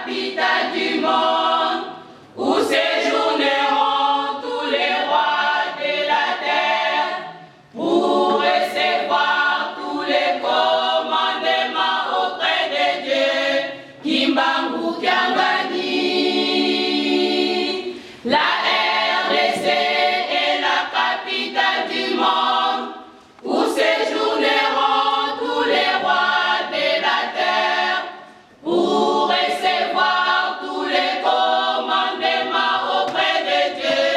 capitale du monde, où séjourneront tous les rois de la terre, pour recevoir tous les commandements auprès de Dieu, Kimbangu Kiangani. La RDC est la capitale du monde, où séjourneront tous les rois de la terre, pour recevoir tous les commandements auprès de Dieu,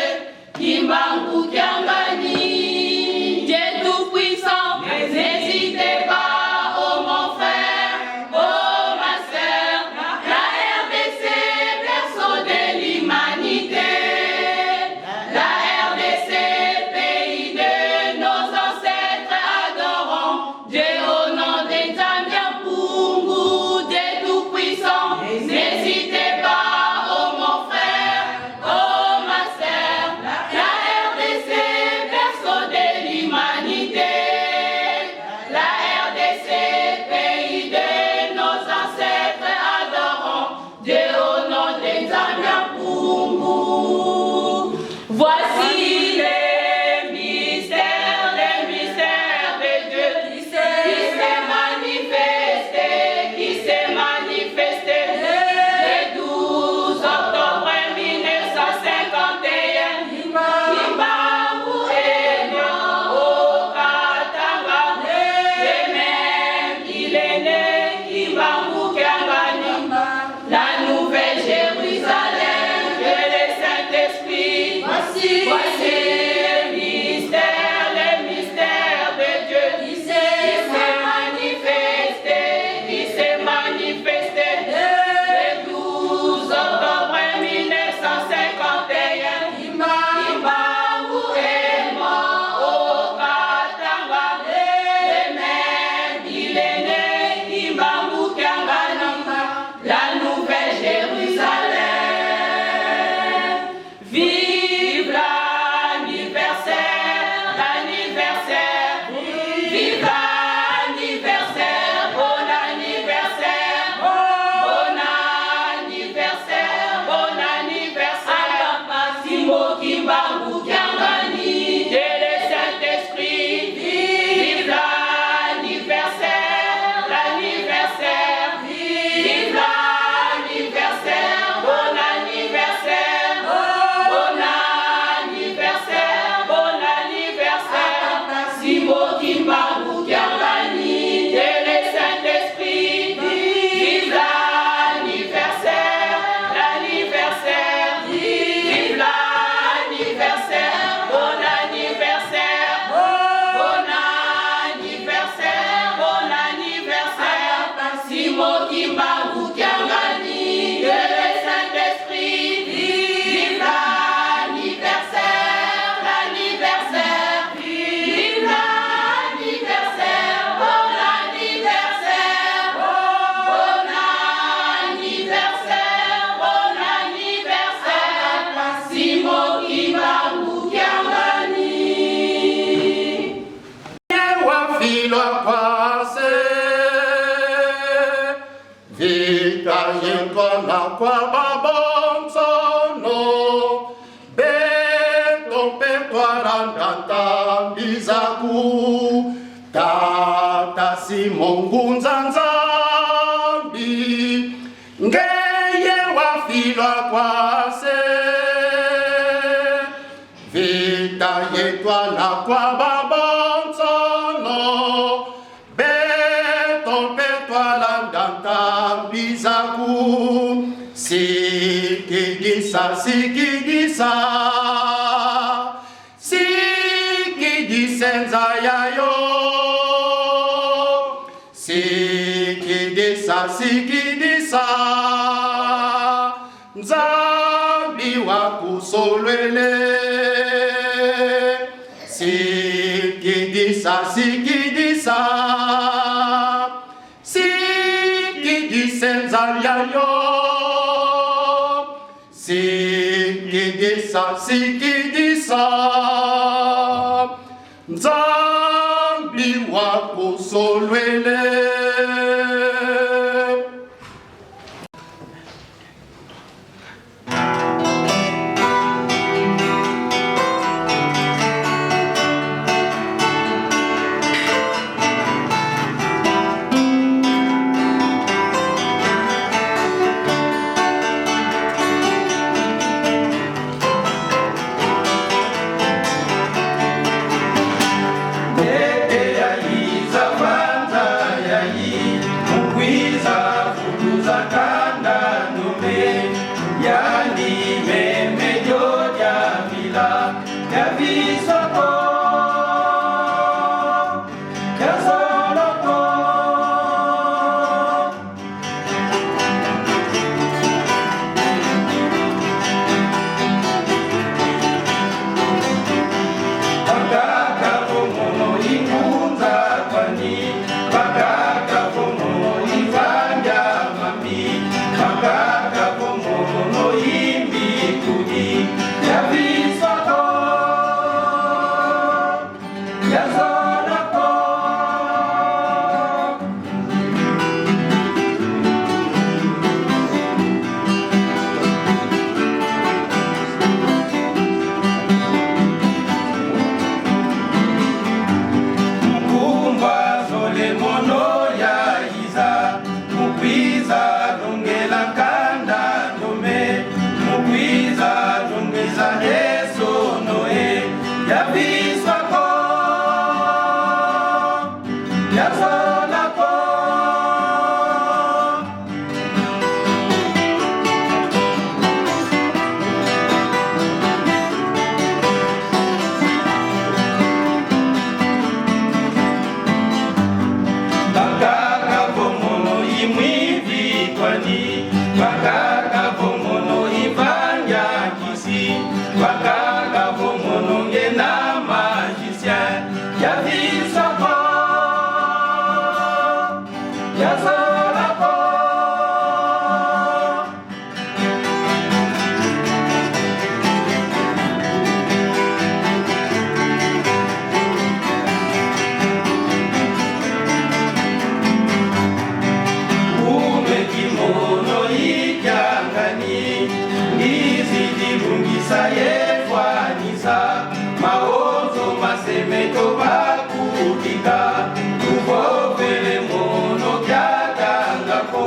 Kimbangu Kiangani. Dieu Tout-Puissant, n'hésitez pas, oh mon frère, oh ma sœur, la RDC, berceau de l'humanité. La RDC, pays de nos ancêtres, adorons Dieu au nom des Zambiens Pungu, Dieu Tout-Puissant. N'hésitez pas, oh mon frère, oh ma sœur, la RDC, berceau de l'humanité. La RDC, pays de nos ancêtres, adorons Dieu au nom des Zambiens Pungu. Voici les mystères de Dieu qui s'est manifesté le 12 octobre 1951. Kimbangu est né au Katanga, et même il est né Kimbangu Kiangani, la nouvelle Jérusalem de le Saint-Esprit. Voici les mystères de Dieu qui s'est manifesté le 12 octobre 1951. Kimbangu est mort au Katanga, et même il est né Kimbangu Kiangani, la nouvelle Jérusalem. Vive l'anniversaire, vive l'anniversaire, bon anniversaire, bon anniversaire, Papa Simbo Kimbangu Kiangani, de le Saint-Esprit. Vive l'anniversaire, vive l'anniversaire, bon anniversaire, Simbo Kimbangu Kiangani, de le Saint-Esprit. Vive l'anniversaire, vive l'anniversaire, bon anniversaire, Simbo Kimbangu Kiangani, de le Saint-Esprit. Vive l'anniversaire, vive l'anniversaire, bon anniversaire, Simbo Kimbangu Kiangani. Wafilwa kwase vita yekona kwa babonsono beto petwarandata bizaku tata simongu nzanzambi ngeye wafilwa kwase vita yekona kwa babonsono beto petwarandata bizaku sikigisa sikigisenza yayo sikigisa nzambi wa kusolwele sikigisa sikigisenza yayo sikigisa nzambi wa kusolwele kanda nume yani meme joja vila ya visoko ya soloko bagaka fomono ikunza kwani bagaka fomono ivanja mami bagaka fomono imbi kudi ya visoko ya soloko Mkumba zole mono ya iza mukwiza dongela kanda nome mukwiza dongeza yeso noe ya viswako ya solako bakaka bomono imwivi kwani bakaka bomono ivanja kisi bakaka bomono ngena magicien ya visoko ya solako ume kimono ikyangani ngizidilungisa yefwanisa maozo masemeto bakudika tuvovele mono kyatangako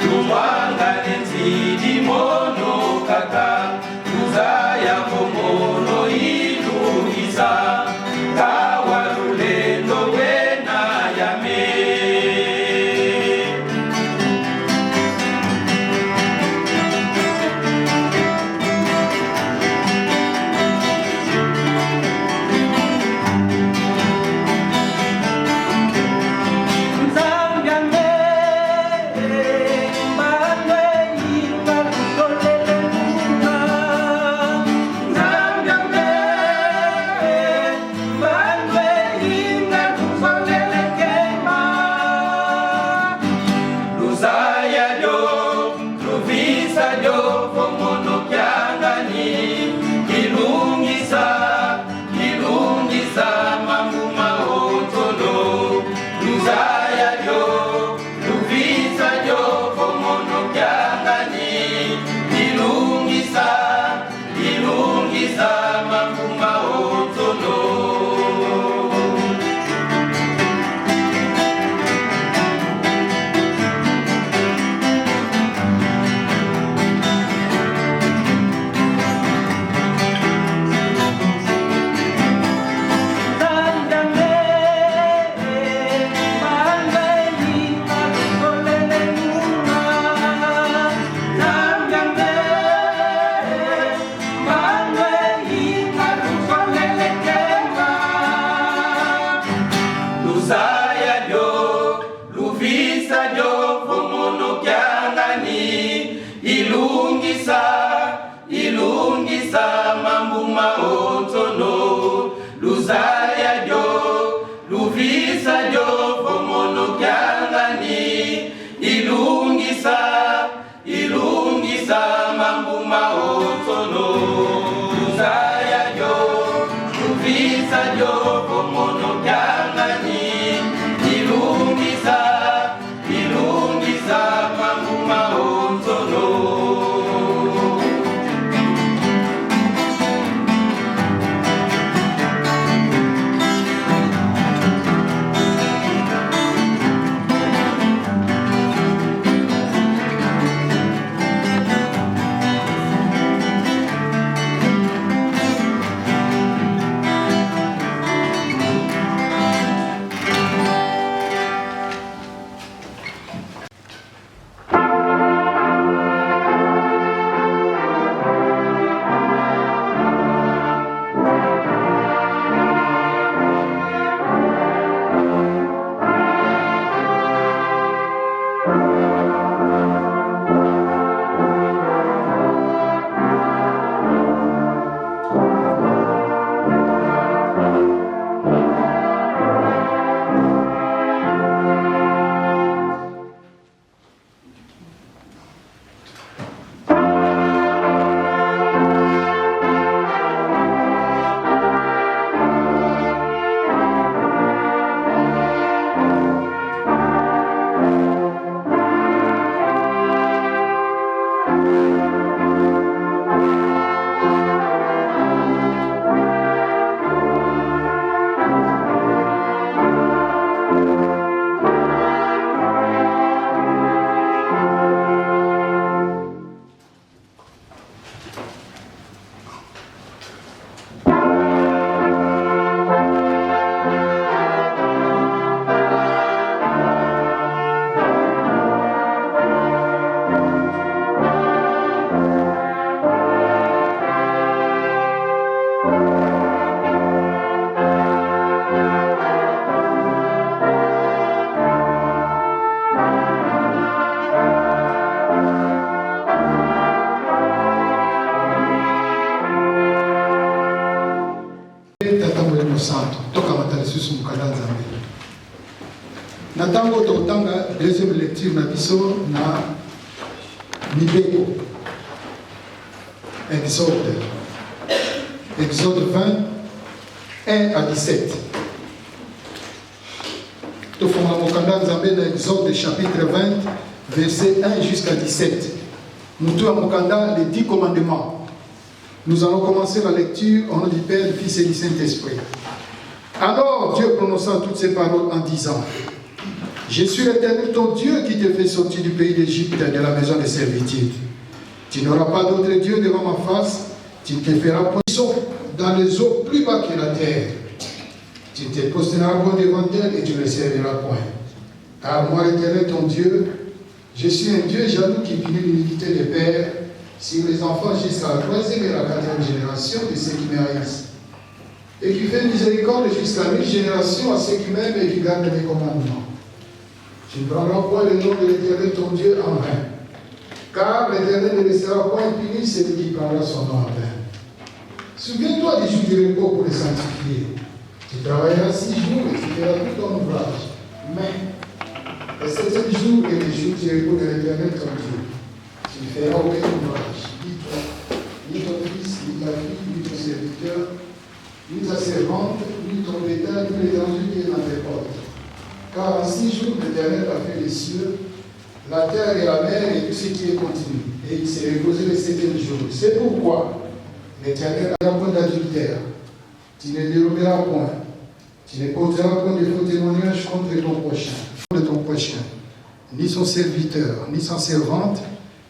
tumwangane nzidi mono kaka tuzayako mono ilungisa kawalulendo wena yame ilungisa mambu maotono luzaya jo luvisa jo fomono kyangani ilungisa mambu maotono luzaya jo luvisa jo fomono kyangani ilungisa mambu maotono Natango totanga deuxième lecture na biso na Mibeko. Exode 20, 1 à 17. Tofona mokanda nzambe na Exode chapitre 20, verset 1 jusqu'à 17. Nous avons mokanda les 10 commandements. Nous allons commencer la lecture au nom du Père, du Fils et du Saint-Esprit. Alors Dieu prononça toutes ces paroles en disant: Je suis l'Éternel ton Dieu qui te fait sortir du pays d'Égypte, de la maison de servitude. Tu n'auras pas d'autre Dieu devant ma face, tu te feras poisson dans les eaux plus bas que la terre. Tu te posteras point devant elle et tu ne serviras point. Car moi, l'Éternel ton Dieu, je suis un Dieu jaloux qui punit l'iniquité des pères sur les enfants jusqu'à la 3e et la 4e génération de ceux qui me haïssent, et qui fait miséricorde jusqu'à 1000 générations à ceux qui m'aiment et qui gardent mes commandements. Tu ne prendras point le nom de l'Éternel ton Dieu en vain, car l'Éternel ne laissera point punir celui qui prendra son nom en vain. Souviens-toi du jour du repos pour le sanctifier. Tu travailleras 6 jours et tu feras tout ton ouvrage. Mais le 7e jour est le jour du repos de l'Éternel ton Dieu. Tu ne feras aucun ouvrage, ni toi, ni ton fils, ni ta fille, ni ton serviteur, ni ta servante, ni ton bétail, ni l'étranger qui est dans tes portes. Car en 6 jours, l'Éternel a fait les cieux, la terre et la mer et tout ce qui est contenu. Et il s'est reposé le 7e jour. C'est pourquoi l'Éternel n'a point d'adultère. Tu ne déroberas point. Tu ne porteras point de faux témoignages contre ton prochain, ni son serviteur, ni sa servante,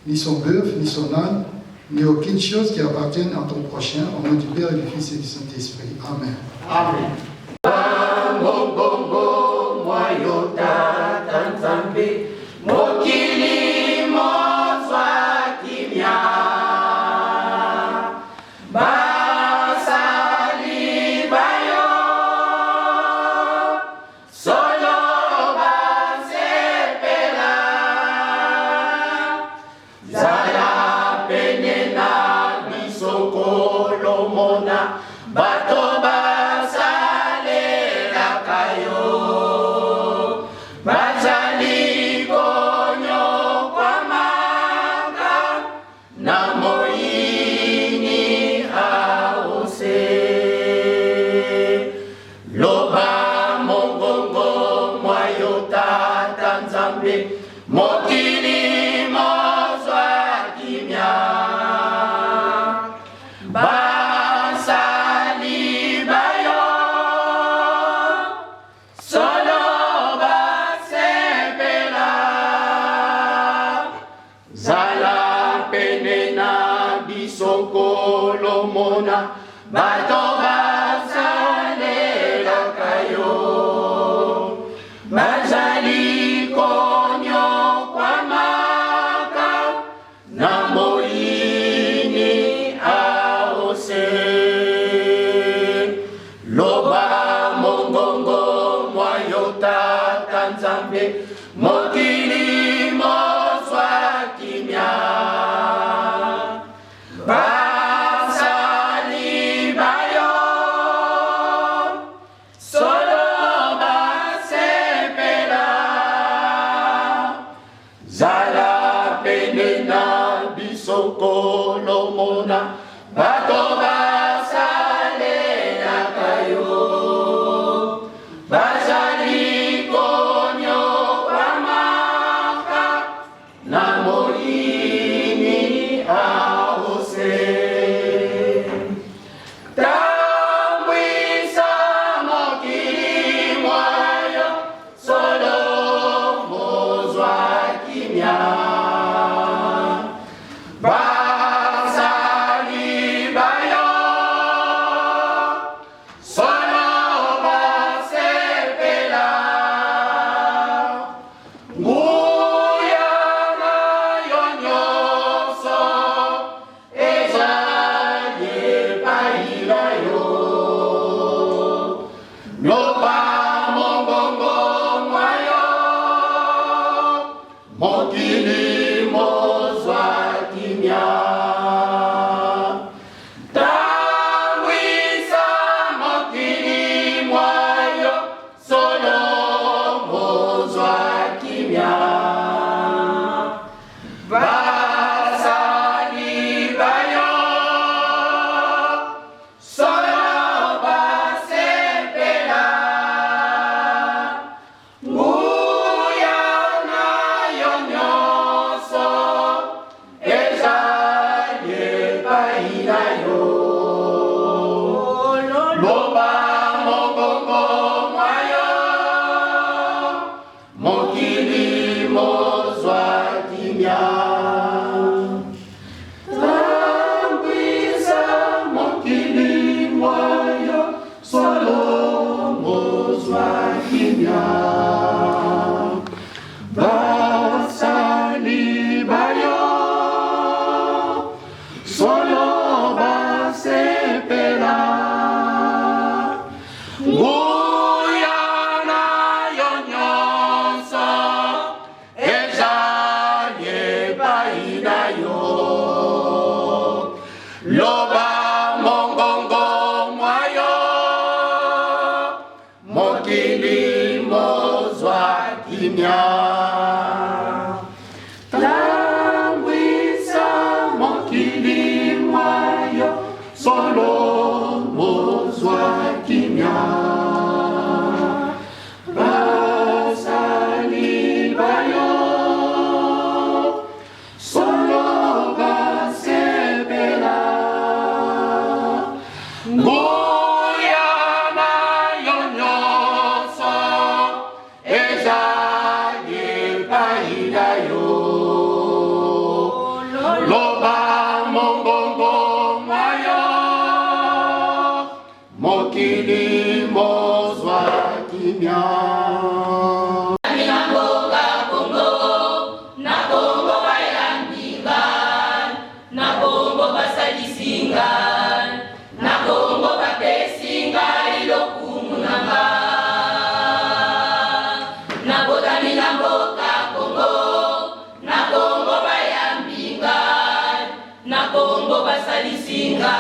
ni son bœuf, ni son âne, ni aucune chose qui appartienne à ton prochain, au nom du Père et du Fils et du Saint-Esprit. Amen. Amen. Mokili mozwa kimia. basali bayo solo basepela nguya na yo nyonso ezali epai na yo loba mobongo mwa yo mokili mozwa kimia tambwisa mokili mwayo solo mozwa kimia basali bayo solo basepela nguya na yo nyonso ezali epai na yo loba mongongo mwa yo mokili mozwa kimia tambwisa mokili mwa yo solo mozwa kimia basali bayo solo basepela nguya na yo nyonso ezali epai na yo loba mongongo mwa yo mokili mozwa kimia Minamboka Congo, na Congo bayambinga, na Congo basalisinga, na Congo bapesinga ilokumu nanga. Na boda minamboka Congo, na Congo bayambinga, na Congo basalisinga,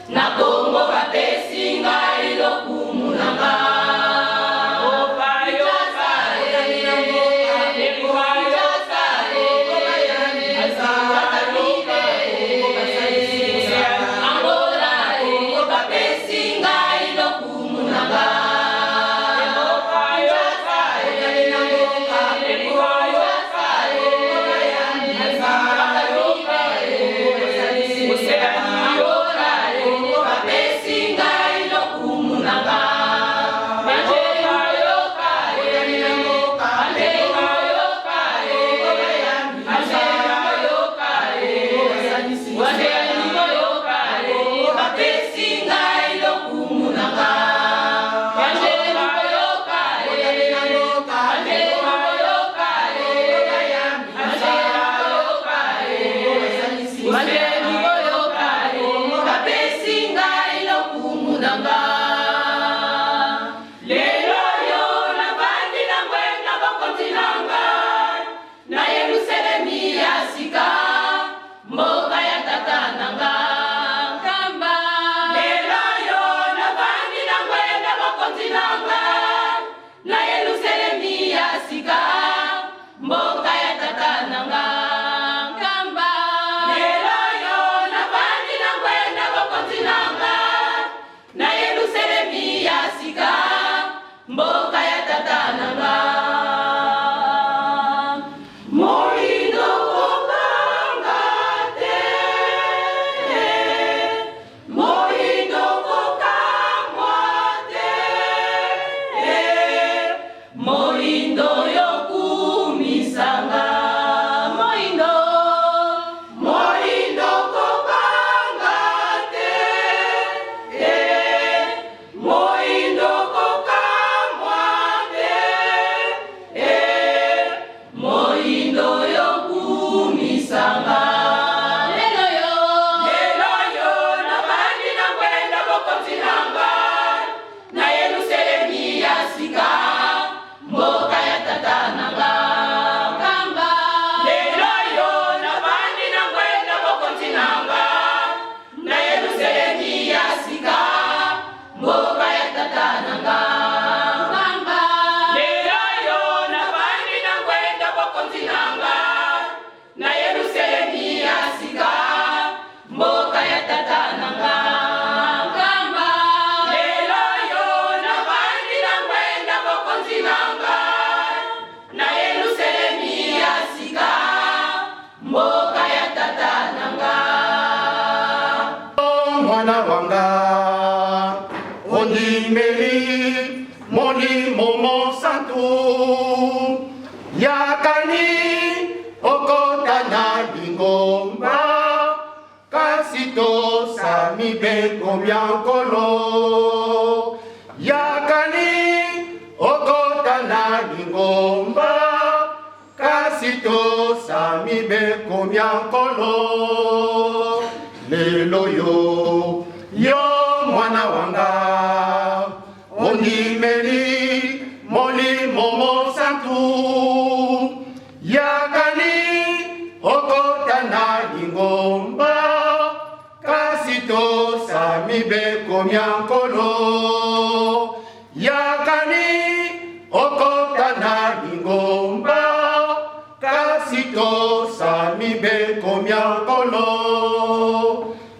na Congo bapesinga ilokumu nanga. Yo mwana wanga ondimeli molimo mosantu yakani okota na lingomba kasi tosami beko miankolo yakani okota na lingomba kasi tosami beko miankolo lelo yo mwana wanga ondimeli molimo mosantu yakani okota na lingomba kasi tosami beko miankolo yakani okota na lingomba kasi tosami beko miankolo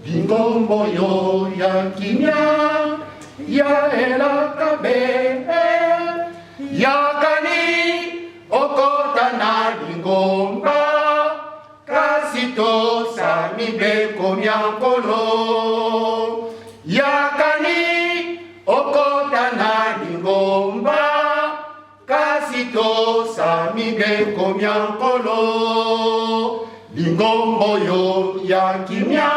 lingombo yo ya kimia ya elakabe yakani okota na lingomba kasi tosami beko miankolo yakani okota na lingomba kasi tosami beko miankolo lingombo yo ya kimia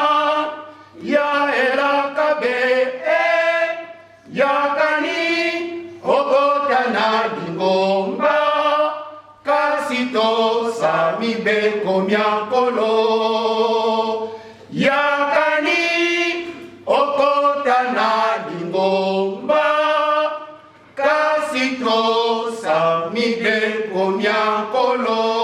ya elakabe yakani okota na lingomba kasi tosami beko miankolo yakani okota na lingomba kasi tosami beko miankolo.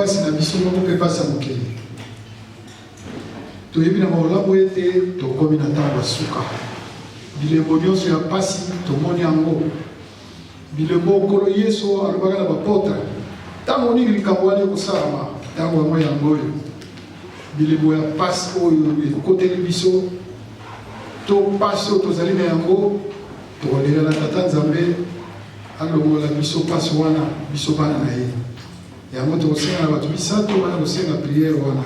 passe na biso mpe passe ya mokili toyebi na maolambo ete tokomi na ntango ya suka bilembo nyonso ya pasi tomoni yango bilembo okolo yesu alobaka na bapotre ntango nini likambo wana ekosalama ntango yango yango oyo bilembo ya pasi oyo ekoteli biso to pasi oyo tozali na yango tokolela na tata nzambe alongola biso pasi wana biso bana na ye yango tokosenga na bato misato wana kosenga priere wana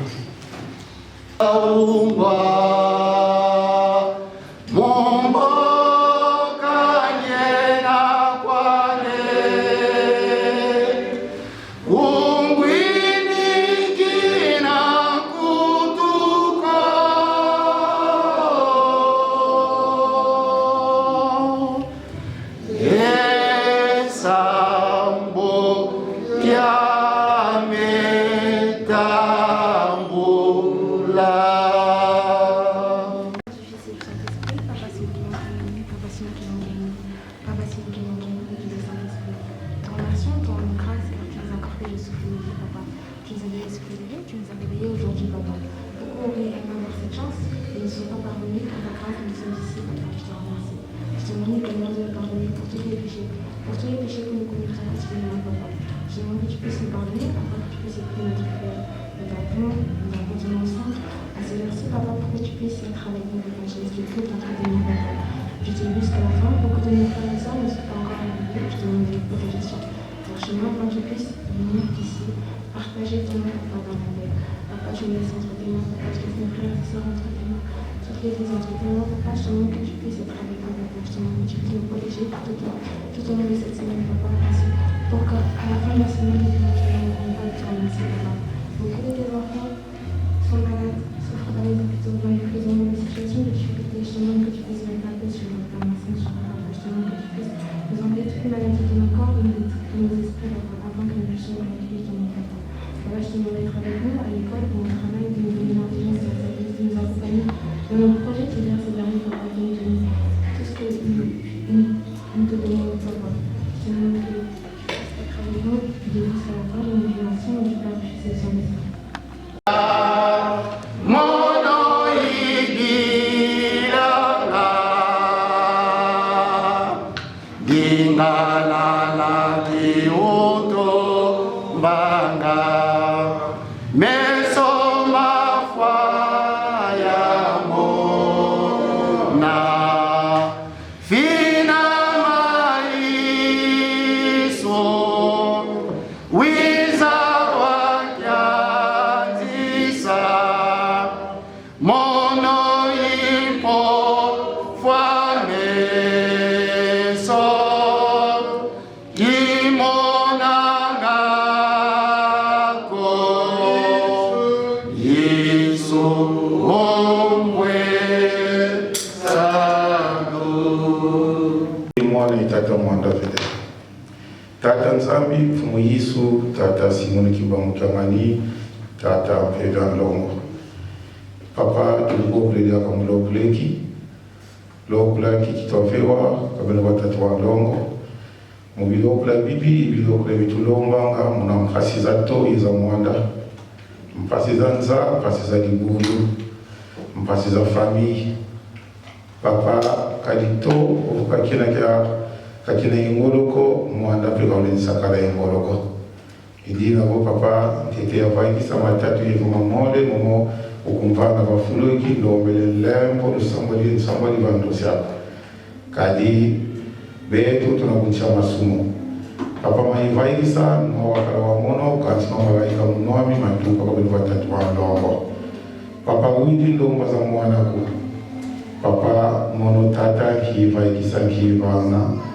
Tata Nzambi, Fumu Yesu, Tata Simoni Kibamukamani, Tata Pedro Longo. Papa, tulipopelea kama lopuleki, lopuleki kitofewa, kabla watatu wa Longo. Mubilopula bibi, bilopula bitulomba, muna mfasiza to iza mwanda. Mfasiza nza, mfasiza libundu, mfasiza famille. Papa, kadito, ukakina kia kakina ingoloko mwanda pe kauleni sakala ingoloko idina ko papa tete avaiki sama tatu yevu mamole momo ukumpanga bafuloki ndombele lembo somebody bandosia kadi betu tunakuncha masumo papa maivaiki sa no wakala wa mono kansino malaika munoami matuka kwa bilwa tatu wa ndongo papa widi ndongo za mwana ku papa mono tata kivaiki sa kivana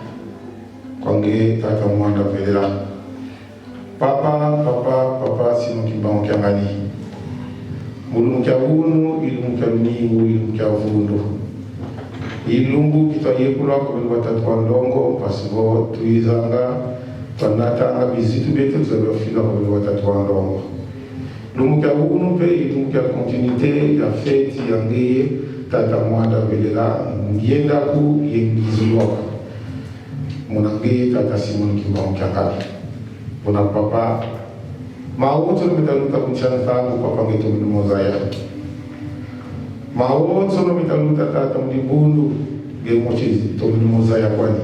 kwange tata mwanda velera papa sino kibao kiangali mulungu kya hunu ilungu kya luningu ilungu kya vundo ilungu kitayekula kwa watatu wa ndongo pasibo tuizanga tanatanga bizitu betu zalofila kwa watatu wa ndongo lungu kya hunu pe ilungu kya continuité ya fête yange tata mwanda velera ngienda ku yengizuloka monange tata Simoni Kimbao Kiakali. Bona papa Maoto mitaluta kuchantangu papa ngetu mozaya. Maoto mitaluta tata mlibundu gemochi to mozaya kwani.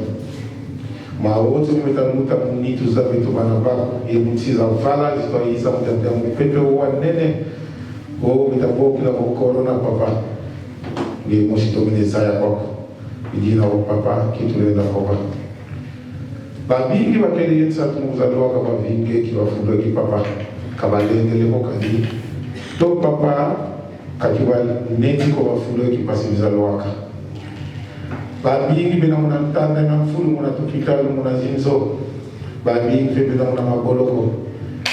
Maoto mitaluta munitu za vitu banabako yemutsiza vala zitoisa mtendea mpepe wa nene o mitaboki na corona papa gemochi to mozaya kwako. Idina wa papa kitulenda papa. Babingi wakeli yensa tumuzalwa kama vinge kiwafundo ki papa kabalende leko kadi to papa kakiwa neti ko wafundo ki pasimizalwa ka babingi bena munantanda na mfulu munatupitalu munazinzo babingi fe bena muna maboloko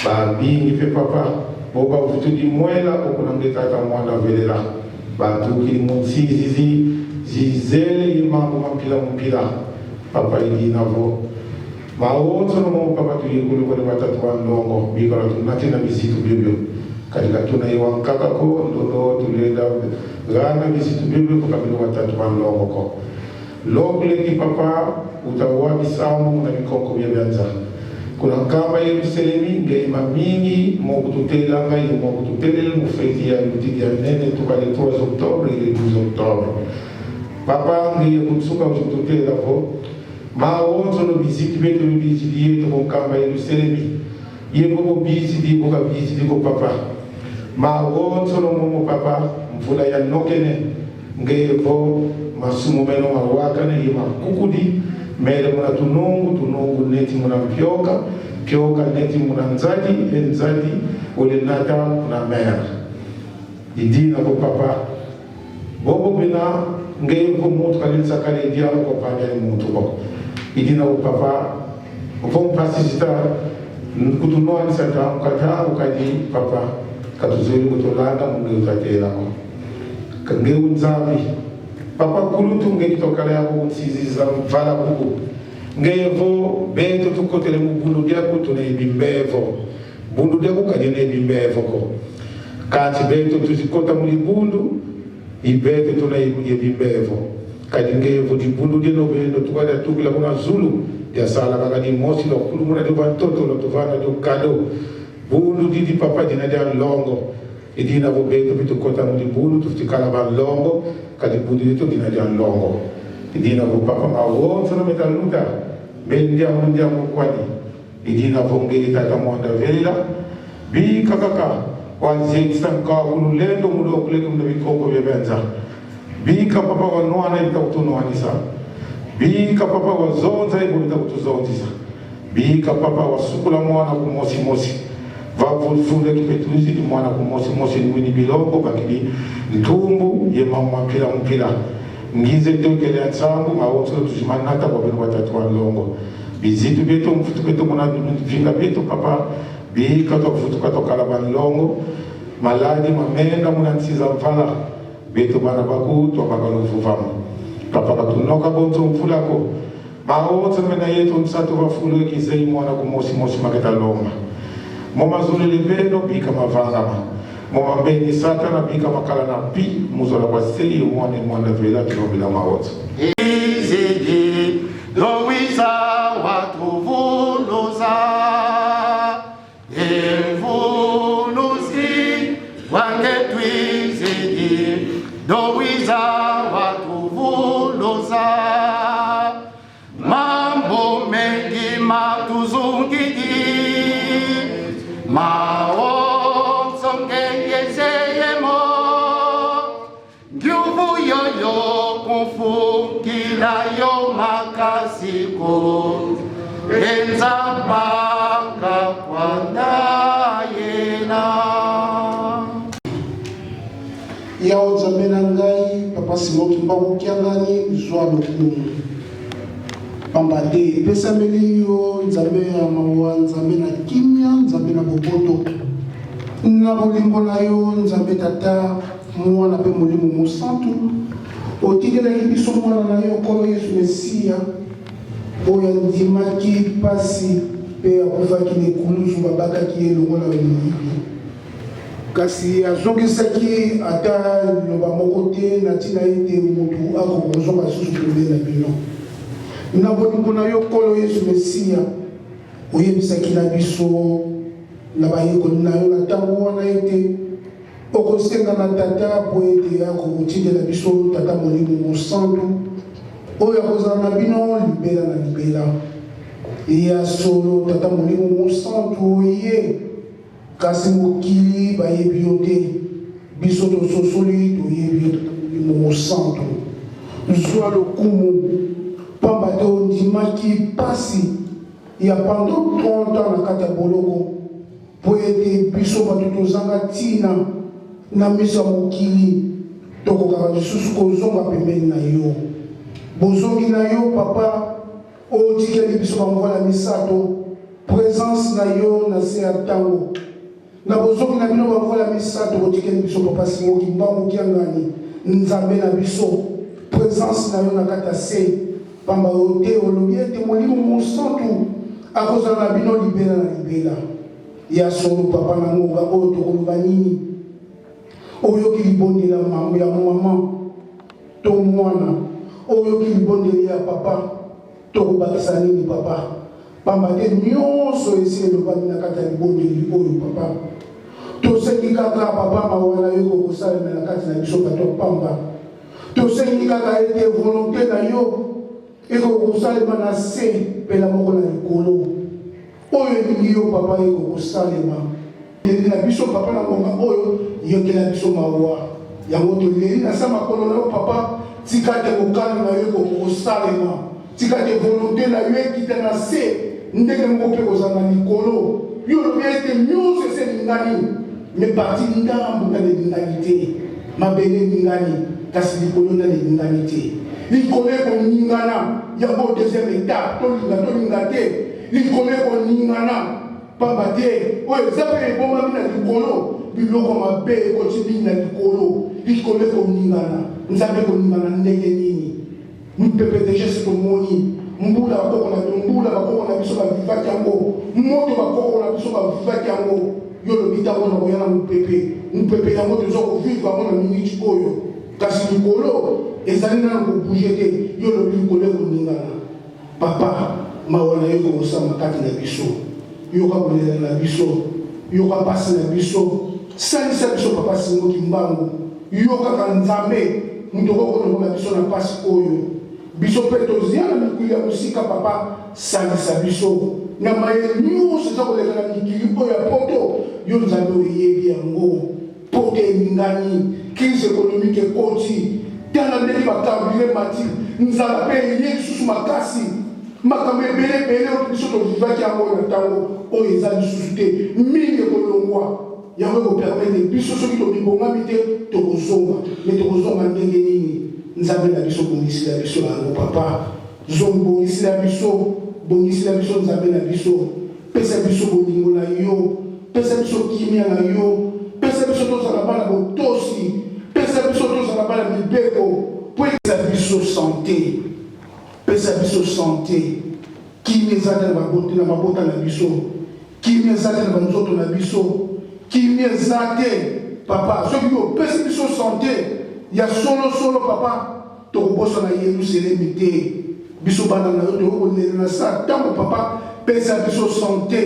babingi fe papa boba vutu di mwela okunangeta ta mwana velela bantu ki munsizizi zizele yimangu mpila papa idina vo maoto no papa tuyekulu kwa watatu wa ndongo bikala tunatina bisitu bibyo katika tuna iwankaka ko ndo tulenda gana bisitu bibyo kwa kabila watatu wa ndongo ko lokle ki papa utawa bisamu na mikoko bya byanza kuna kama Yerusalemi ngeima mingi mo kututela ngai mo kututela mu feti ya lutiki ya nene tukale 3 Oktobre ile 12 Oktobre papa ngiye kutsuka kututela ko maoto no biziki beto biziki yeto ko kamba Yerusalemi yebo biziki ko biziki ko papa maoto no momo papa mvula ya nokene ngebo masumo meno mawaka ne yima kukudi mele muna tunungu neti muna pyoka neti muna nzadi ole nata na mera idina ko papa bobo bina ngebo mutu kalisa kale dia ko panya ni mutu ko idina ko papa vão passistar kutunoa ni santa kata ukadi papa katuzeli kutolanda mungu utatela ko kangeu nzabi papa kulutu ngekitokala yako nsiziza mvala kuku ngevo beto tukotele mubundu dyako tune bimbevo bundu dyako kadine bimbevo ko kati beto tuzikota mulibundu ibeto tune bimbevo kadingevo di bundu dino bendo tukwada tukila kuna zulu ya sala kaka di mosi lo kulu muna diwa toto lo tuvana di kado bundu di papa dina dia longo idina vo beto bitu kota mulibundu tuftikala ba longo kadi bundu dito dina dia longo idina vo papa ma wo sono metaluta bendia mundia mukwani idina vo ngeli tata mwanda vela bi kakaka wanzi sanka ulendo mudo kuleke mudo bikoko bebenza bika papa wa noana ita kutunoanisa bika papa wa zonza ita kutuzonzisa bika papa wa sukula mwana kumosi vavulfule kipetuzi di mwana kumosi ni wini bilongo bakili ntumbu ye mama mpila ngize tokele atsambu mawoto tujimanata kwa bino watatu wa longo bizitu beto mfutu beto mwana vinga beto papa bika to mfutu kato kalaban longo maladi mamenda mwana nsiza mfala beto bana baku to bakalo fufamu papa katunoka bonzo mfulako maoto mena yetu msato wafulu kizei mwana kumosi maketa longa moma zule libeno bika mavangama moma mbeni satana bika makala na pi muzola kwa seli mwana vela kilobila maoto Izidi dowiza watu vunuza evunuzi wangetu izidi dowiza watu vunuza mambo mengi matuzungidi maonzo ngeyezeyemo nguvu yoyo kufukilayo makasiko enza mpaka kwandayena yao nzambe na ngai papa simoki mbangu kiangani zwa lokumu pamba te epesameli yo nzambe ya mawa nzambe na kimia nzambe na boboto na bolingo na yo nzambe tata mwana mpe molimo mosantu otikelaki biso mwana na yo nkolo yesu mesiya oyo andimaki mpasi mpe akufaki na ekulusu babakaki ye longo na moyibi kasi azongisaki ata loba moko te na ntina ete motu akokozonga susu pembe na bino na bolingo na yo nkolo yesu mesiya oyebisaki na biso na bayekoli na yo na ntango wana ete okosenga na tata po ete akokotindela biso tata molimo mosantu oyo akozala na bino libela na libela ya solo tata molimo mosantu oye kasi mokili bayebi yo te biso tososoli toyebi yo tata molimo mosantu zwa lokumu pamba te ondimaki pasi ya pendant 30 ans na kati ya boloko po ete biso bato tozanga ntina na miso ya mokili tokokaka lisusu kozonga pembeni na yo bozongi na yo papa otikeli biso bamvola misato présence na yo na se ya ntango na bozongi na bino bamvola misato otikeli biso papa simoki mbangoki ya ngani nzambe na biso présence na yo na kati ya se pamba yo te olobi ete molimo mosantu akozala na bino libela na libela ya solo papa na ngonga oyo tokoloba nini oyoki libondela mambo ya mama to mwana oyoki libondeli ya papa tokobakisa nini papa pamba te nyonso esi elobani na kati ya libondeli oyo papa tosengi kaka papa mawana yo kokosalema na kati na biso bato ya pamba tosengi kaka ete volonté na yo ekokosalema na se mpela moko na likolo oyo elingi yo papa ekokosalema leli na biso papa na ngonga oyo yokela biso mawa yango toleli na sa makolo na yo papa tika te mokano na yo ekokosalema tika te volonté na yo ekita na se ndenge moko mpe kozanga likolo yo lobi ete nyonso ese ningani me parti ndambu na nelingani te mabele ningani kasi likolo na nelingani te likolo ekoningana yango deuxième étape tolinga te likolo ekoningana pamba te oyo eza mpe ebomami na likolo biloko mabe ekotimi na likolo ekoningana nzambe ekoningana ndenge nini mpepe deja se tomoni mbula bakoko na biso bavivaki yango moto bakoko na biso bavivaki yango yo lobi ntango na koya na mopepe yango toza kovivre yango na miniti oyo kasi likolo ezali nana kobouge te yo lobi likolo ekoningana papa mawa na yo kokosama kati na biso yoka kolela na biso yoka pasi na biso salisa biso papa simoki mbangu yo kaka nzambe moto okokonokola biso na pasi oyo biso mpe tozia na mikili ya mosika papa salisa biso na mayele nyonso eza koleka na mikili oyo ya poto yo nzambe oyebi yango poto eningani crise économique ekoti tala ndenge bakarbure mati nzala mpe eye lisusu makasi makambo ebele biso tovivaki yango na ntango oyo eza lisusu te mingi ekolongwa yango ekopermete biso soki tobibongami te tokozonga me tokozonga ndenge nini nzambe na biso bongisila biso yango papa bongisila biso nzambe na biso pesa biso bolingo na yo pesa biso kimia na yo pesa biso tozala bana botosi pesa biso tozala bana mibeko po pesa biso santé pesa biso santé kimia eza te na mabota na biso kimia eza te na banzoto na biso kimia eza te papa soki opesi biso santé ya solo papa tokobosa na Yerusalemi te biso bana na yo tokokolela na sa ntango papa pesa biso santé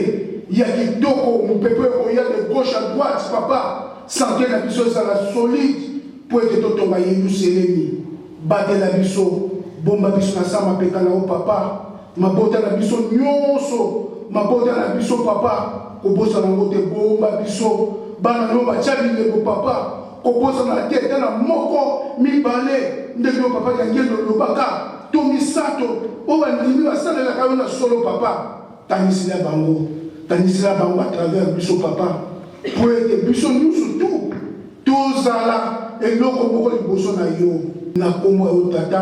ya kitoko mopepe okoya de gauche à droite papa santé na biso ezala solide po ete totonga Yerusalemi batela biso bomba biso na sa mapeka na yo papa mabota na biso nyonso mabota na biso papa kobosa nango te bomba biso bana no batya bilebo papa kobosana te ata na moko mibale ndenge yo papa yangendo lobaka to misato oyo bandimi basalelaka yo na solo papa tangisila bango à travers biso papa po ete biso nyonso tu tozala eloko moko liboso na yo na kombo ya yo tata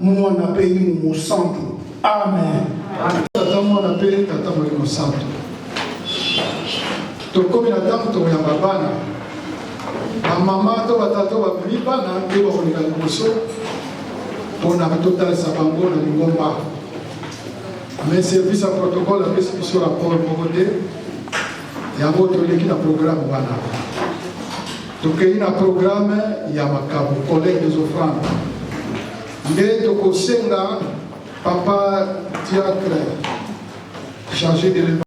mwana mpe limo mosantu amen tata mwana mpe tata molimo mosantu tokomi na ntango tokoyamba bana bamama to batata bamemi bana nde bakolinga liboso mpona totalisa bango na lingomba mais service ya protocole apesi biso rapport moko te yango toleki na programme wana tokei na programme ya makambo collègue des offrandes nde tokosenga papa diacre chargé de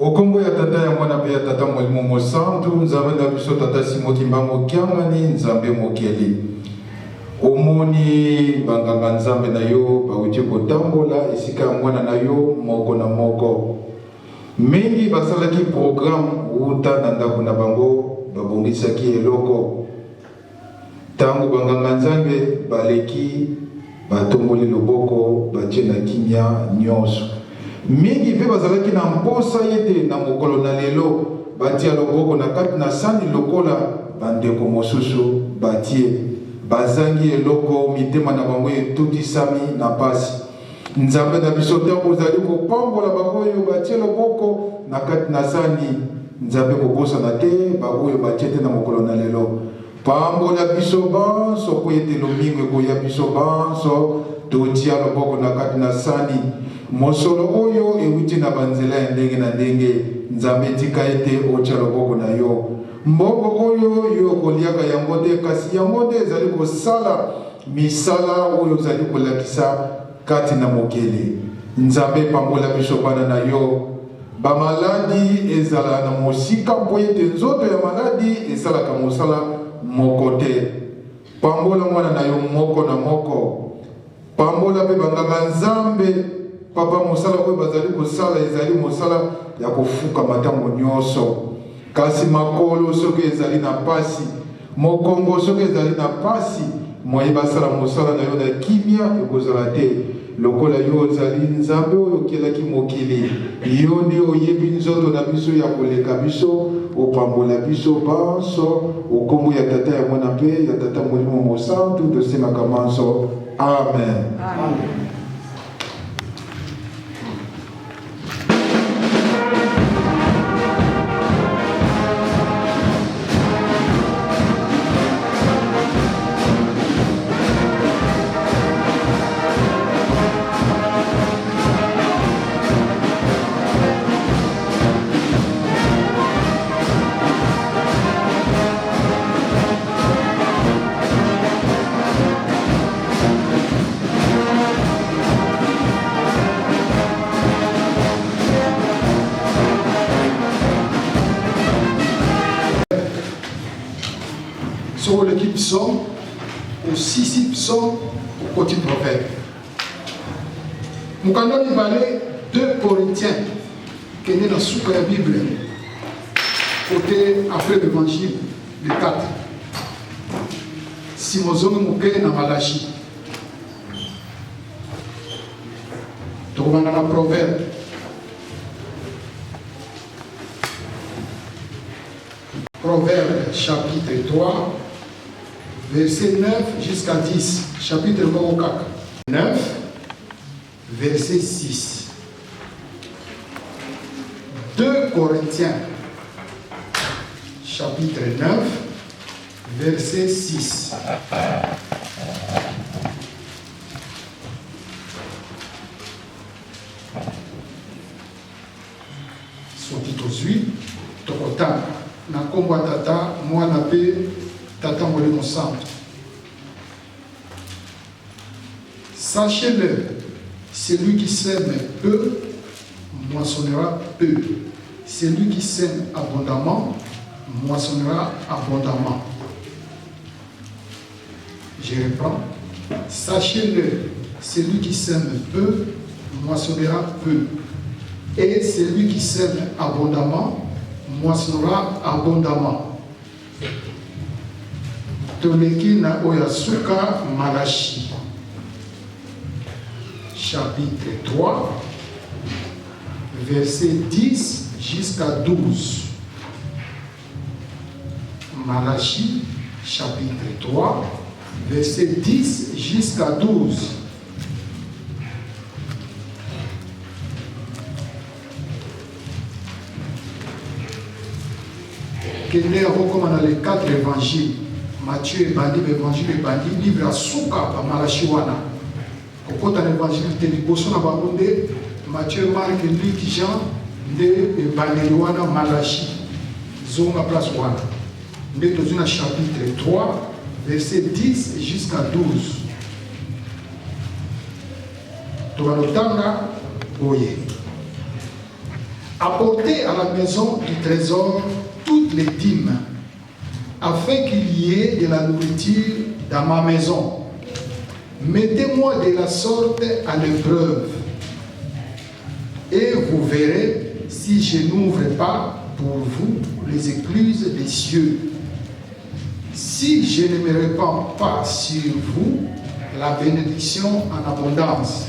Okombo ya tata ya mwana pe ya tata molimo mosantu nzambe na biso tata Simokimba mokiangani nzambe mokeli. Omoni banganga nzambe na yo bauti kotambola esika ya mwana na yo moko na moko. Mingi basalaki programme uta na ndako na bango babongisaki eloko. Tango banganga nzambe baleki batomboli loboko batie na kimia nyonso. Mingi pe bazalaki na mposa yete na mokolo na lelo batia loboko na kati na sani lokola bandeko mosusu batie bazangi eloko mitema na bango etutisami na pasi. Nzambe na biso tango ozali kopambola bango oyo batie loboko na kati na sani nzambe kobosa na te bango oyo batie te na mokolo na lelo. Pambola biso banso po ete lomingo ekoya biso banso totia loboko na kati na sani. Mosolo oyo ewuti na banzela ya ndenge na ndenge nzambe tika ete otia loboko na yo. Mbongo oyo yo koliaka yango te kasi yango te ezali kosala misala oyo ezali kolakisa kati na mokili. Nzambe pambola biso bana na yo. Bamaladi ezala na mosika po ete nzoto ya maladi esalaka mosala moko te. Pambola mwana na yo moko na moko. Pambola pe banganga nzambe papa mosala oyo bazali kosala ezali mosala ya kofuka matango nyonso. Kasi makolo soki ezali na pasi, mokongo soki ezali na pasi, moye basala mosala na yo na kimia ekozala te. Lokola yo ozali nzambe oyo okelaki mokili, yo nde oyebi nzoto na biso ya koleka biso, opambola biso banso, okombo ya tata ya mwana pe ya tata molimo mosantu tosemaka manso. Amen. Amen. Sur l'équipe psaume, au 6 psaume, au côté prophète. Nous allons parler 2 Corinthiens, qui est dans la Bible, côté après l'évangile, le 4. Si nous sommes dans Malachi, nous allons dans la Proverbe. Proverbe chapitre 3, verset 9 jusqu'à 10. Chapitre 4. 9, verset 6. 2 Corinthiens, chapitre 9, verset 6. Sotito zui, tokotana. Na kombo tata mwana pe tata molimo santo. Sachez-le, celui qui sème peu moissonnera peu. Celui qui sème abondamment moissonnera abondamment. Je reprends. Sachez-le, celui qui sème peu moissonnera peu. Et celui qui sème abondamment moissonnera abondamment. Toleki na oyasuka Malachi. Chapitre 3, verset 10 jusqu'à 12. Malachi, chapitre 3, verset 10 jusqu'à 12. Quel est recommandé les 4 évangiles? Matthieu et Bandi, l'évangile et Bandi, livre à Souka, à Malachiwana. Au côté de l'évangile, il y a Matthieu, Marc, Luc, Jean, de Bandi, Malachi. Zonga place Wana. Nous sommes dans le chapitre 3, verset 10 jusqu'à 12. Tobalotanga, Boye. apportez à la maison du trésor toutes les dîmes, afin qu'il y ait de la nourriture dans ma maison. Mettez-moi de la sorte à l'épreuve, et vous verrez si je n'ouvre pas pour vous les écluses des cieux. Si je ne me répands pas sur vous la bénédiction en abondance.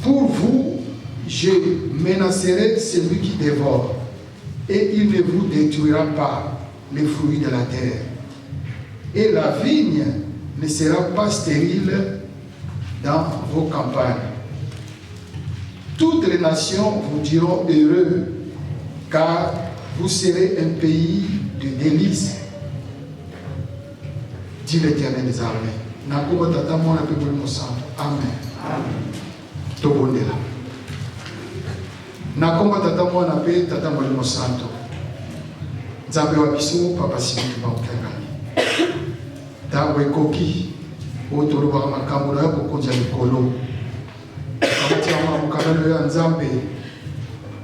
Pour vous, je menacerai celui qui dévore, et il ne vous détruira pas les fruits de la terre. Et la vigne ne sera pas stérile dans vos campagnes. Toutes les nations vous diront heureux, car vous serez un pays de délices, dit l'Éternel des armées. Amen. Tobondela. Nakomba tata mwana pe tata molimo santo. Nzambe wa biso papa simiki ba ukangani. Tango ekoki otoloba makambo na kokonja likolo. Kamati ya mukabelo ya Nzambe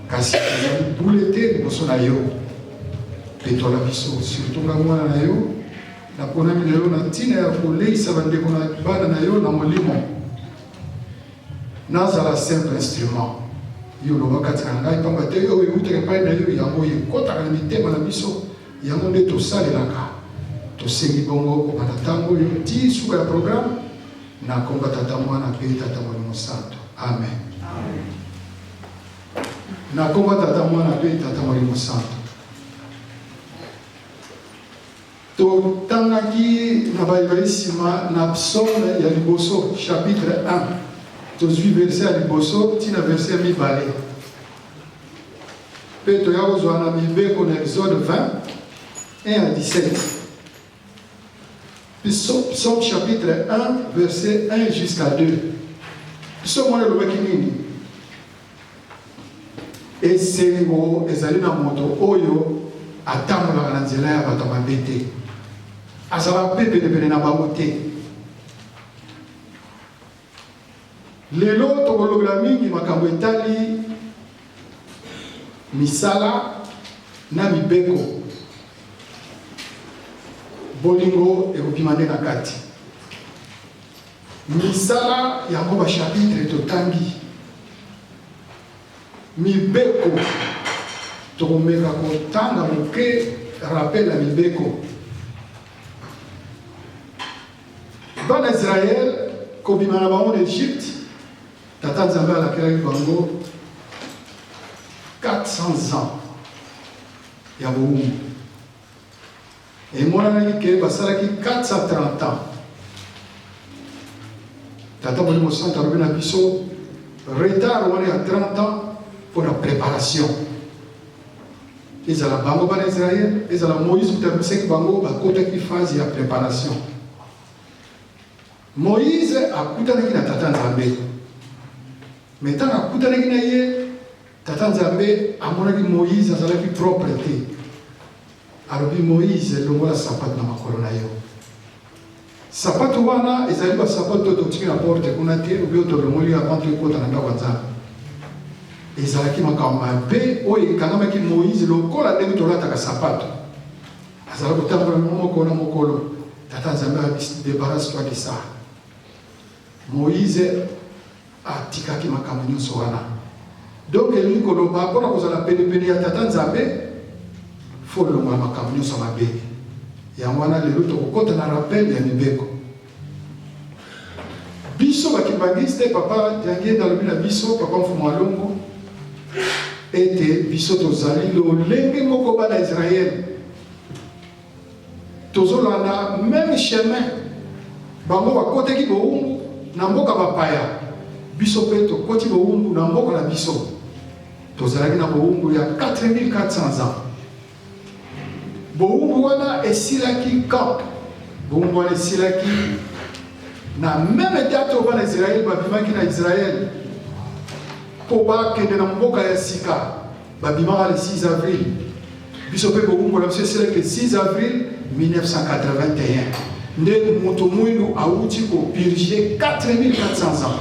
kasi ya bulete liboso na yo. Petola biso surtout na mwana na yo. Na kona milelo na tina ya koleisa bandeko na bana na yo na molimo. Nazala simple instrument. Yo lo wakati ngai pamba te yo utere pa na yo yango yekota kana mitema na biso yango nde to salelaka. To sengi bongo ko banatango yo ti suka ya programme na komba tata mwana pe tata molimo santo. Amen. Na komba tata mwana pe tata molimo santo. To tangaki na baibalisima na psaume ya liboso chapitre 1. Tozwi verset à liboso, tina verset à mi-balé. Peto ya ozwana mibeko na Exode 20, 1 à 17. Psaume chapitre 1, verset 1 jusqu'à 2. Psaume mwana lobaki nini? Esengo ezali na moto oyo atambolaka na nzela ya bato mabe te. Azala mpe penepene na bango te. Lelo tokolobela mingi makambo etali misala na mibeko bolingo ekopima nde na kati. Misala yango bachapitre totangi, mibeko tokomeka kotanga moke rappel ya mibeko. Bana Israel kobima na bango d'Égypte, tata Nzambe alakelaki bango 400 ans ya bowumbu. Emonanaki ke basalaki 430 ans. Tata molimo santo alobi na biso retard wana ya 30 ans pour la préparation. Ezala bango bana Israel, ezala Moïse kutamisaki bango bakotaki phase ya préparation. Moïse akutanaki na tata Nzambe. Mais tant akutanaki na ye, tata Nzambe amonaki Moïse azalaki propre te. Alobi Moïse longola sapato na makolo na yo. Sapato wana ezali ba sapato totiki na porte kuna te obi otolongoli avant ekota na ndako Nzambe. Ezalaki makambo mabe oyo ekangamaki Moïse lokola ndenge tolataka sapato. Azala kotambola mokolo na mokolo. Tata Nzambe débarrasse-toi de ça. Moïse atikaki makambo nyonso wana. Donc elingi koloba mpona kozala penepene ya tata Nzambe fo longola makambo nyonso mabe. Yango wana lelo tokokota na rappel ya mibeko. Biso bakibangiste papa jangienda alobi na biso papa mfumu alongo ete biso tozali lolenge moko bana Israel. Tozolanda même chemin bango bakoteki bowumbu na mboka bapaya. Biso pe tokoti bowumbu na mboka na biso. Tozalaki na bowumbu ya 4400 ans. Bowumbu wana esilaki camp. Bowumbu wana esilaki na même date oyo bana Israel babimaki na Israel po bakende na mboka ya sika babimaka le 6 avril. Biso pe bowumbu na biso esilaki le 6 avril 1981. Nde moto mwinu auti ko purger 4400 ans.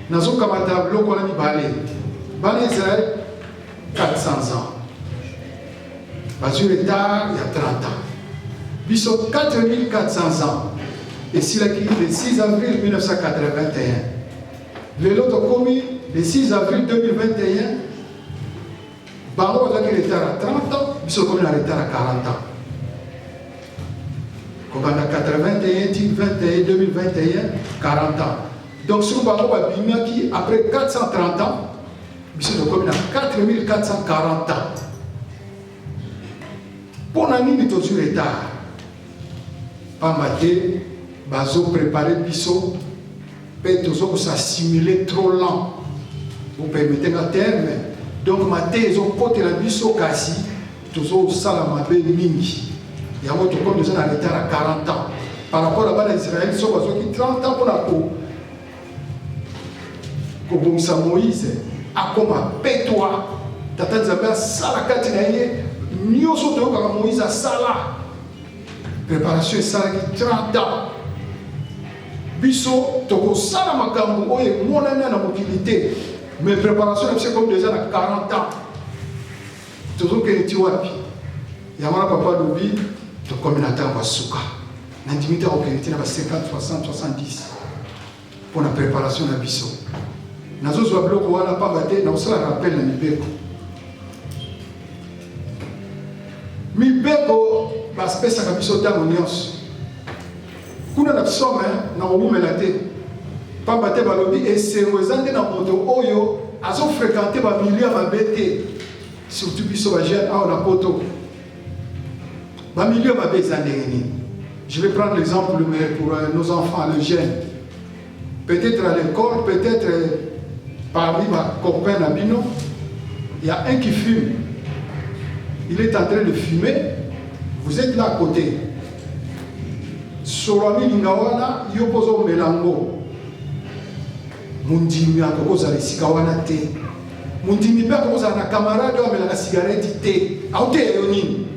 Nazo kamata bloko na mibale. Bana Israël 400 ans. Bazu retard il y a 30 ans. Biso 4400 ans. Et si la le 6 avril 1981. Le lot commis le 6 avril 2021. Bango a retard à 30 ans, biso commis un retard à 40 ans. Comme on a 81, 2021, 2021, 40 ans. Donc si on a qui après 430 ans, biso commis à 4440 ans. Pour l'année de tout retard, pas maté, bazo préparer biso, peut toujours s'assimiler trop lent. Vous permettez un terme. Donc maté ils ont porté la biso kasi, toujours salamabe mingi. Il y a autre comme nous en retard à 40 ans. Par rapport à bas d'Israël, ils sont qui 30 ans pour la peau. Comme Moïse, a comme un pétois, tata Nzambe salakati na ye. Nyoso to ka Moïse a sala préparation sala qui 30 ans biso to ko sala makambo oye mona na mobilité mais préparation c'est comme déjà à 40 ans toujours que tu wapi ya mwana papa lobi to comme na temps basuka na dimité au crédit na 50 60 70 pour la préparation na biso nazo zo bloko wana pa baté na osala rappel na mibeko mibeko basipesaka biso ntango nyonso kuna na bisome na kobumela te pamba te balobi esengo eza nde na moto oyo azofréquente bamilie ya mabe te surtout biso bajeune awa na poto bamilie ya mabe eza ndenge nini. Je vais prendre l'exemple pour nos enfants, les jeunes. Peut-être à l'école, peut-être parmi ma copain Nabino, il y a un qui fume. Il est en train de fumer, vous êtes là à côté. Solami Lingawana, Yopozo Melango. Mundimi a kokoza le sikawana te. Mundimi pe kokoza na camarade wa melanga cigarette te. Aute yonini.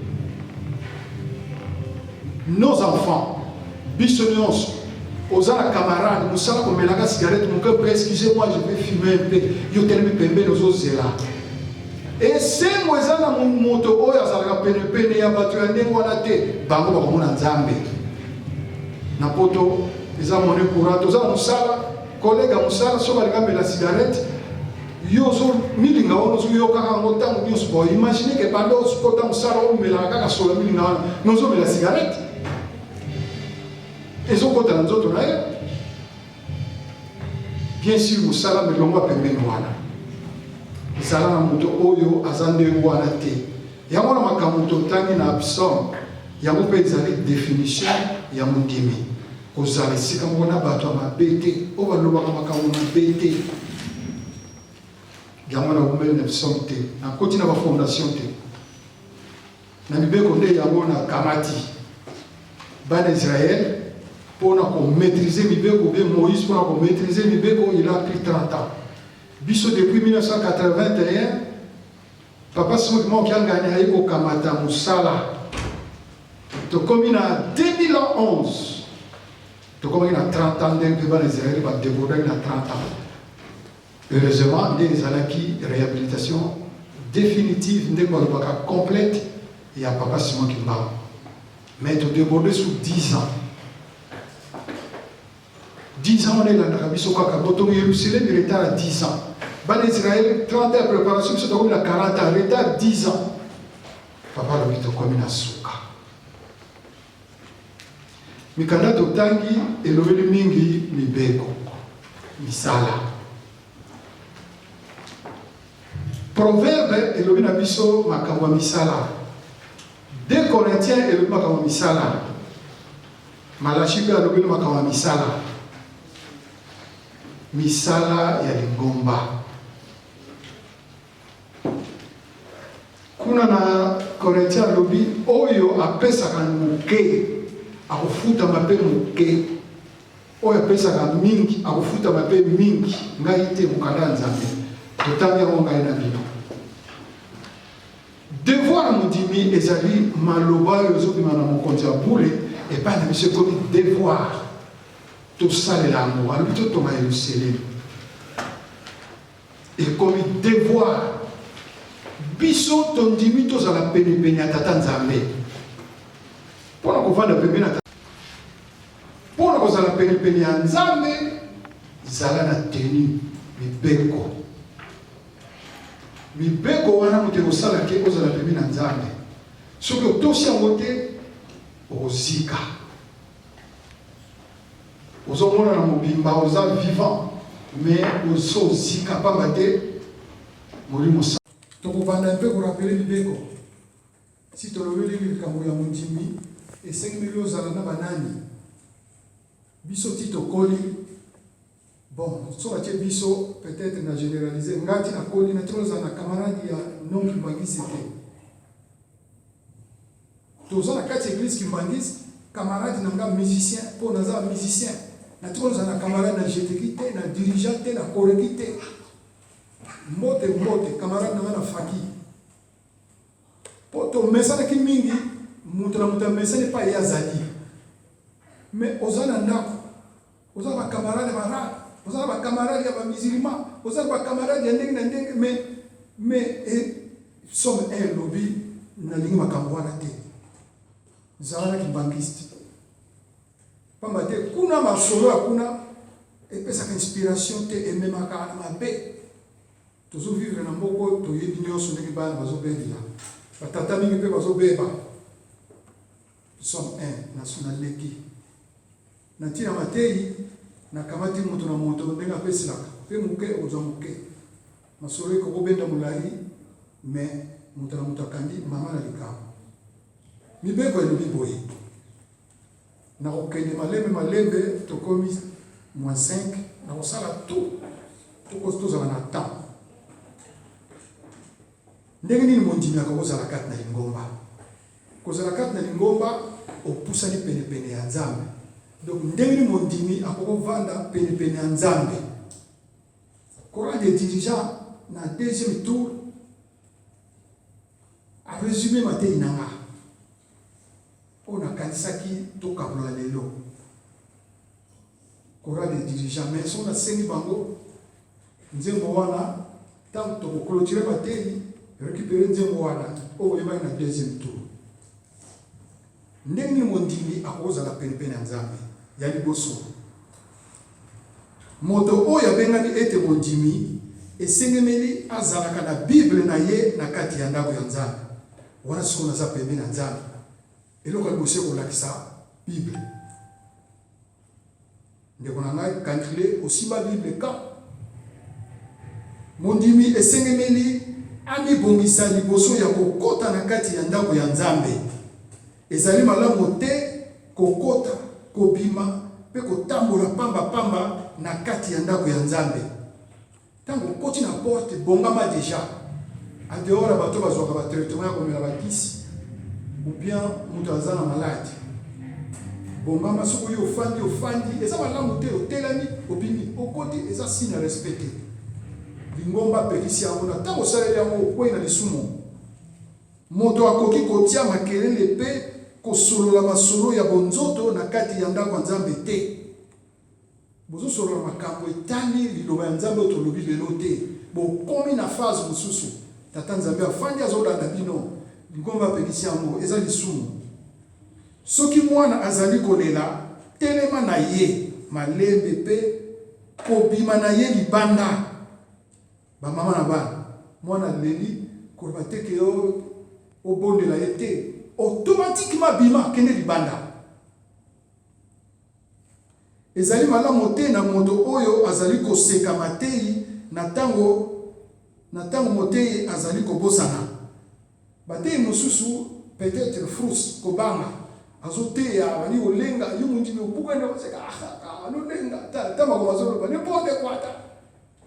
Nos enfants, bisonions, aux camarades, nous savons qu'on melanga cigarette, mon cœur, excusez-moi, je vais fumer un peu. Yo telemi pembe nos autres là. Et c'est moi ça na mon moto oya zalaka pene ya batu ya ndenge wana te bango ba komona nzambe na poto eza mone courant toza musala collègue musala so ba linga la cigarette yo zo milinga wono zo yo kaka ngota ngo so imagine que pendant ce kota musala o mela kaka so milinga wana no zo la cigarette et zo kota na nzoto na yo bien sûr musala melongo pembeni wana zala na moto oyo azande wana te yango na makambo totangi na absom yango pe ezali définition ya mondimi kozala esika moko na bato ya mabe te oyo balobaka makambo mabe te yango na bomeli na absom te nakoti na bafondation te na mibeko nde yango na kamati bana Israël mpona komaîtriser mibeko be Moïse mpona komaîtriser mibeko il a pris 30 ans. Biso depuis 1981, papa Simon qui a gagné au Kamata Moussala. Donc comme il a 2011, donc comme il a 30 ans, les Israéliens vont dévorer 30 ans. Heureusement, les Alaki réhabilitation définitive, complète, il y a papa Simon qui m'a. Mais il déborder sous 10 ans. 10 ans, on est là, on est Jérusalem, il retard à 10 ans. Ban Israël, 30 ans de préparation, c'est comme 40 ans, retard 10 ans. Papa le dit comme une souka. Mikanda totangi, elobeli mingi, mibeko, misala. Proverbe, elobeli na biso, makamwa misala. 2 Corinthiens, elobeli makamwa misala. Malachi, elobeli makamwa misala. Misala ya lingomba. Kuna na Korintia lobi oyo apesaka muke akufuta mape muke oyo apesaka mingi akufuta mape mingi ngai te mukanda nzambe totangi yango ngai na bino. Devoir mondimi ezali maloba oyo ezobima na mokonzi ya bule epai na biso ekomi devoir. Tout ça est l'amour. Alors, tout le monde est et comme devoir biso tondimi tozala pene ya tata nzambe mpona kovanda pembeni ya tata mpona kozala pene ya nzambe zala na teni mibeko wana moto ekosala ke ozala pembeni ya nzambe soki otosi yango te okozika ozomona na mobimba oza vivant mais ozozika pamba te molimo sa tokovanda mpe korapele mibeko si tolobeli likambo ya mondimi esengeli ozala na banani biso ti tokoli bon so batie biso peut-être na généraliser ngati nakoli na tozala na camarade ya non kimbangisi te toza na kati église kimbangisi camarade na nga musicien mpo naza musicien na tozala na camarade na jeteki te na dirigeant te na koreki te mbote camarade na nga na faki mpo tomesanaki mingi moto na moto amesani epai ye azali mais oza na ndako oza na bacamarade barare oza na bacamarade ya bamusulman oza na bacamarade ya ndenge na ndenge mais somme un lobi nalingi makambo wana te zalaki bankiste pamba te kuna masolo ya kuna epesaka inspiration te ememaka na mabe tozovivre na moko toyebi nyonso ndenge bana bazobebela batata mingi mpe bazobeba somme un na leki na ntina matei nakamati moto na moto ndenge apeselaka mpe moke ozwa moke masolo ekokobenda molai mais moto na moto akandi mama na likambo mibeko elobi boye nakokende malembe tokomi -5 nakosala tout tozala na temps ndenge nini mondimi akozala kati na lingomba kozala kati na lingomba opusani penepene ya nzambe donc ndenge nini mondimi akokovanda penepene ya nzambe kora des dirigeants na deuxième tour arésumé matei nanga oyo nakanisaki tokabola lelo kora des dirigeants mais so nasengi bango nzembo wana ntango tokoclotire matei récupérer nzembo wana oyo oyebaki na deuxième tour ndenge nini mondimi akozala penepene ya nzambe ya liboso moto oyo abengani ete mondimi esengemeli azalaka na bible na ye na kati ya ndako ya nzambe wana siko naza pembeni ya nzambe eloko ya liboso ekolakisa bible ndeko na ngai kankile osimba bible ka mondimi esengemeli amibongisa liboso ya kokota na kati ya ndako ya nzambe ezali malamu te kokota kobima mpe kotambola pamba na kati ya ndako ya nzambe ntango okoti na porte bongama deja adeora bato bazwaka batraitement ya komela bakisi ou bien moto aza na maladi bongama soki oyo ofandi eza malamu te otelami obimi okoti eza signe ya respect te lingomba apekisi yango na ntango osaleli yango okwei na lisumu moto akoki kotia makelele mpe kosolola masolo ya bonzoto na kati ya ndako ya nzambe te bozosolola makambo etali liloba ya nzambe oyo tolobi lelo te bokomi na phase mosusu tata nzambe afandi azolanda bino lingomba apekisi yango eza lisumu soki mwana azali kolela telema na ye malembe mpe kobima na ye libanda bamama na bana mwana leli koloba teke yo obondela ye te automatiquement bima kende libanda ezali malamu te na moto oyo azali koseka matei na ntango motei azali kobosana batei mosusu peut-être frus kobanga azoteya bali kolenga yo mondimi obukani oseka anolenga ta makoma azoloba neponde kwata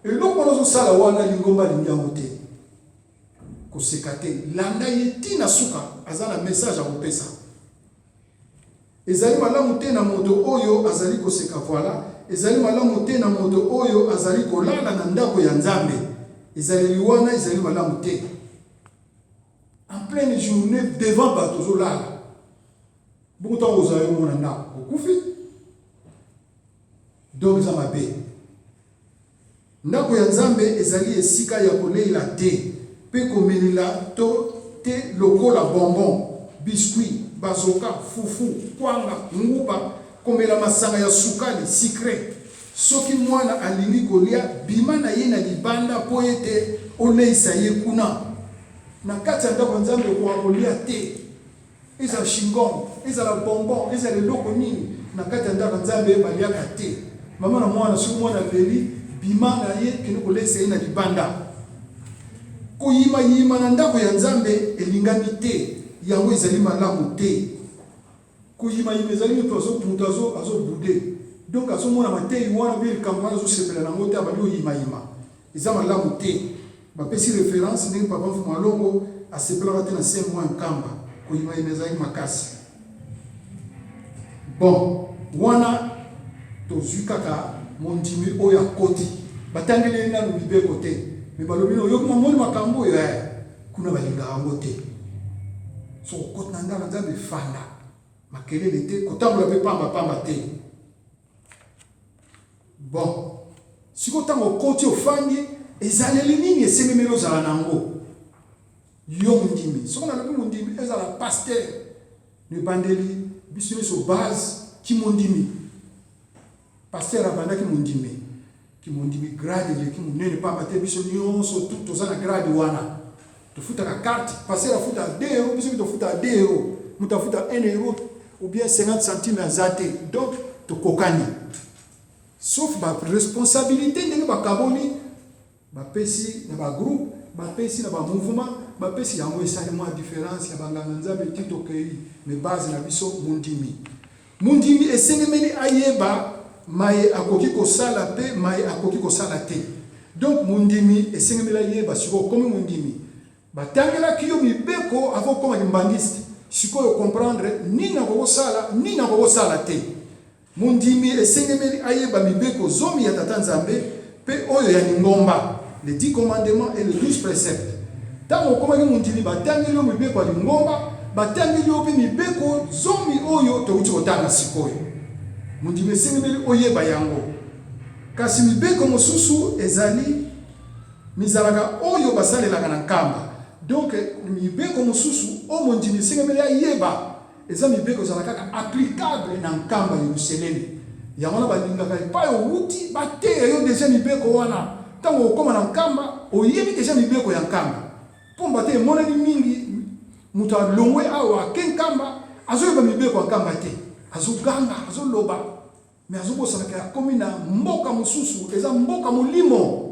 eloko wana ozosala wana lingomba alingi yango te koseka te landa ye ntina suka aza na message akopesa ezali malamu te na moto oyo azali koseka voila ezali malamu te na moto oyo azali kolala na ndako ya nzambe ezali wana ezali malamu te en pleine journée devant bato ozolala bongo ntango ozali omona ndako okufi donc eza mabe ndako ya nzambe ezali esika ya kolela te pe komelela to te lokola bonbon biscuit bazoka fufu kwanga nguba komela masanga ya sukali sucré soki mwana alingi kolia bima na ye na libanda po ete oleisa ye kuna na kati ya ndako nzambe kolia te ezala shingon ezala bonbon ezala eloko nini na kati ya ndako nzambe baliaka te mama na mwana soki mwana leli bima na ye kende koleisa ye na libanda koyima na ndako ya nzambe elingami te yango ezali malamu te koyima ezali mutu azobude donc azomona matei wana mpe likambo wana azosepela nango te abali oyima eza malamu te bapesi référence ndenge papa mfumu alongo asepelaka te na 5 mois nkamba koyima ezali makasi bon wana tozwi kaka mondimi oyo akoti batangeleli nanu mibeko te me balobi na oyoki mamoni makambo oyo kuna balingaka yango te so okoti na ndako nzambe fanda makelele te kotambola mpe pambapamba te bon siko ntango okoti ofandi ezaleli nini esengemeli ozala nango yo mondimi soko nalobi mondimi ezala paster nebandeli biso nyonso base kimondimi paster abandaki mondimi grade eleki monene pamba te biso nyonso toza na grade wana tofutaka carte paster afuta 2 euro biso tofuta 2 euro moto afuta 1 euro ou bien 50 centimes aza te donc tokokani sauf responsabilité ndenge bakaboli bapesi na bagroupe bapesi na bamouvement bapesi yango esali mwa différence ya banganga nzambe ti tokei me base na biso mondimi esengemeli ayeba maye akoki kosala pe maye akoki kosala te donc mondimi esengemeli ayeba sikoyo okomi mondimi batangelaki yo mibeko avant okoma limbangiste sikoyo comprendre nini akokosala nini akokosala te mondimi esengemeli ayeba mibeko zomi ya tata nzambe pe oyo ya lingomba les 10 commandements et les 12 préceptes tango okomaki mondimi batangeli yo mibeko ya lingomba batangeli yo mpe mibeko zomi oyo tokuti kotanga sikoyo mondimi esengemeli oyeba yango kasi mibeko mosusu ezali mizalaka oyo basalelaka na nkamba donc mibeko mosusu o mondimi esengemeli ayeba eza mibeko ezala kaka applicable na nkamba Yerusalemi yango wana balingaka epai outi bateya yo deja mibeko wana ntango okoma na nkamba oyebi deja mibeko ya nkamba mpomba te emonani mingi moto alongwe awa ake nkamba azoyeba mibeko ya nkamba te azoganga azoloba me azobosanaka akomi na mboka mosusu eza mboka molimo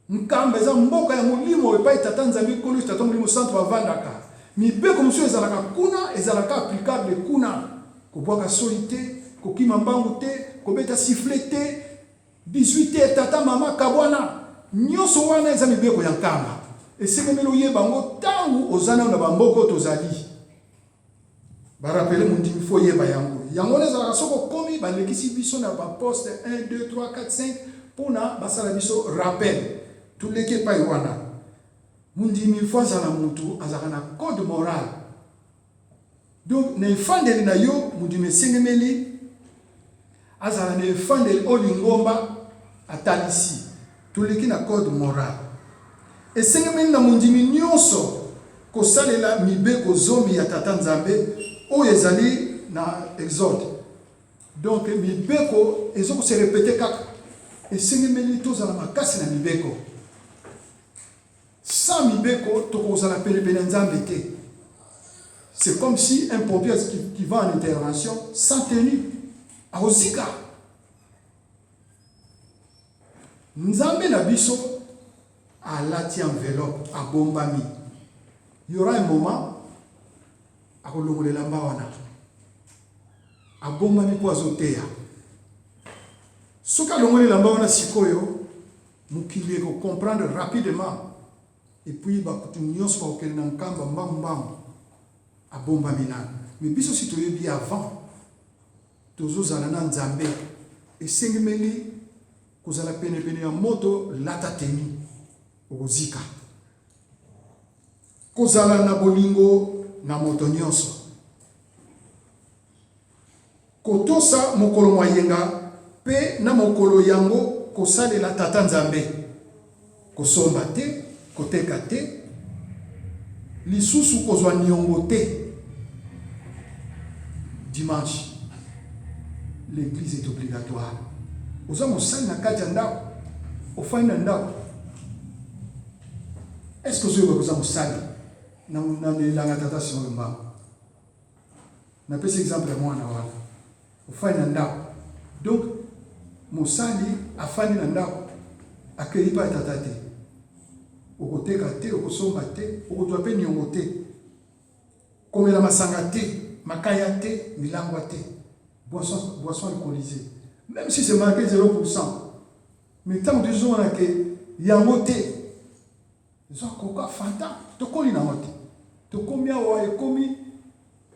nkamba eza mboka ya molimo epai tata nzambe kolo tata molimo centre bavandaka mibeko mosusu ezalaka kuna ezalaka applicable kuna kobwaka soi te kokima mbangu te kobeta sifflet te 18 tata mama kabwana nyonso wana eza mibeko ya nkamba esengemeli oyeba yango ntango oza nano na bamboka oyo tozali barapele mondimi fo oyeba yango yango ezalaka soki okomi balekisi biso na baposte 1 2 3 4 5 mpona basala biso rappel toleki epai wana mondimi fo azala mutu azalaka na code moral donc na efandeli na yo mondimi esengemeli azala na efandeli oyo lingomba atalisi toleki na code moral esengemeli na mondimi nyonso kosalela mibeko zomi ya tata nzambe oyo ezali na exode donc mibeko ezokose repete kaka esengemeli tozala makasi na mibeko sans mibeko tokozala penepene nzambe te c'est comme si un pompier qui va en intervention sans tenue akozika nzambe na biso alati enveloppe abombami il y aura un moment akolongolela mba wana abombami mpo azoteya soki alongolela mba wana sikoyo mokili ekocomprendre rapidement et puis bakutu nyonso bakokende na nkamba mbambu abombami nano mais biso si toyebi avant tozozala na nzambe esengemeli kozala penepene ya moto lata teni okozika kozala na bolingo na moto nyonso kotosa mokolo mwayenga pe na mokolo yango kosalela tata nzambe kosomba te koteka te lisusu kozwa niongo te. Dimanche l'église est obligatoire. Oza mosali na kati ya ndako ofandi na ndako. Est-ce que ozoyoba koza mosali na lelanga tata Simon Mbangu? Napesi exemple ya mwana wana ofandi na ndako. Donc mosali afandi na ndako akei pa tata te, okoteka te, okosomba te, okozwa pe niongo te, komela masanga te, makaya te, milangwa te, boisson alcoolisée, même si c'est marqué 0%. Mais tant que disons que yango te, zo koka fanta to koli na mote to komia wa ekomi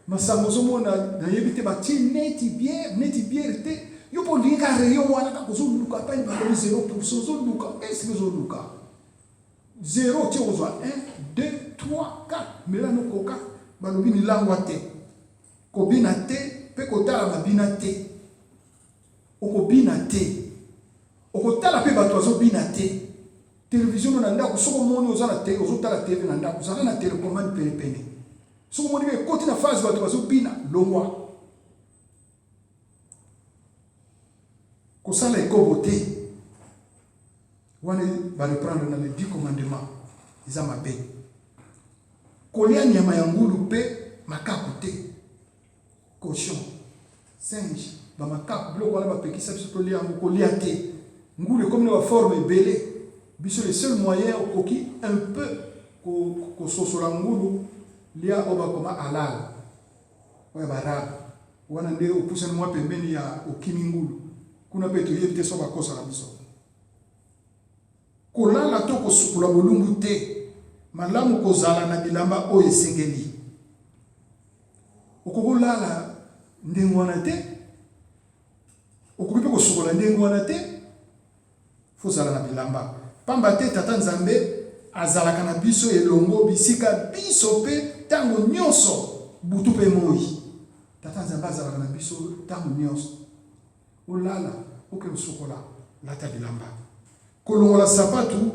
masango zo mona na yebite ba ti neti bière te yo po linga reyo wana ka kozo luka pa ni ba 0% zo luka est-ce que zo luka 0 ti ozo 1 2 3 4 mela no koka ba lobi ni langwa te ko bina te pe ko tala mabina te okobina te okotala pe ba tozo bina te. Télévision na ndako soko moni ozala te ozotala TV na ndako ozala na télécommande pene soko moni ke koti na phase bato bazobina longwa kosala ekobo te wana ba reprendre na les 10 commandements eza mabe kolia nyama ya ngulu pe makaku te cochon singe ba makaku biloko wana bapekisa biso tolia yango kolia te ngulu comme na forme ebele. Biso le seul moyen okoki un peu ko sosola ngulu lia oba koma halal oya barab wana nde opusana mwa pembeni ya okimi ngulu kuna pe to yebite so bakosa na biso kolala to kosukula bolumbu te malamu kozala na bilamba oyo esengeli okokolala ndengo wana te okoki pe kosukula ndengo wana te fozala na bilamba pamba te tata nzambe azalaka na biso elongo bisika biso pe tango nyonso butu pe moi. Tata nzambe azalaka na biso tango nyonso olala oke usukola lata bilamba kolongola sapatu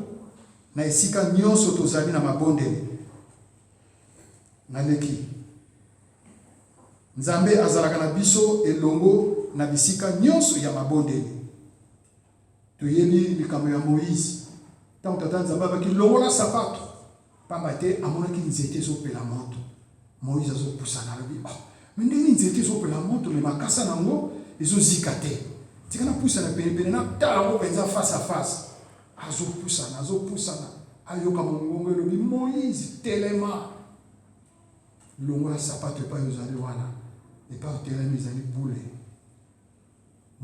na esika nyonso tozali na mabondeli naleki nzambe azalaka na biso elongo na bisika nyonso ya mabondeli. Toyebi likambo ya Moïse tant tata nzambe abaki longola sapato pamba te amonaki nzete ezopela moto. Moïse azopusana alobi mais ndenge nzete ezopela moto me makasa nango ezozika te tika na pusana pene na tala ngo penza face à face azopusana ayoka mongongo elobi Moïse telema longola sapato epa yozali wana epa otelemi ezali bule.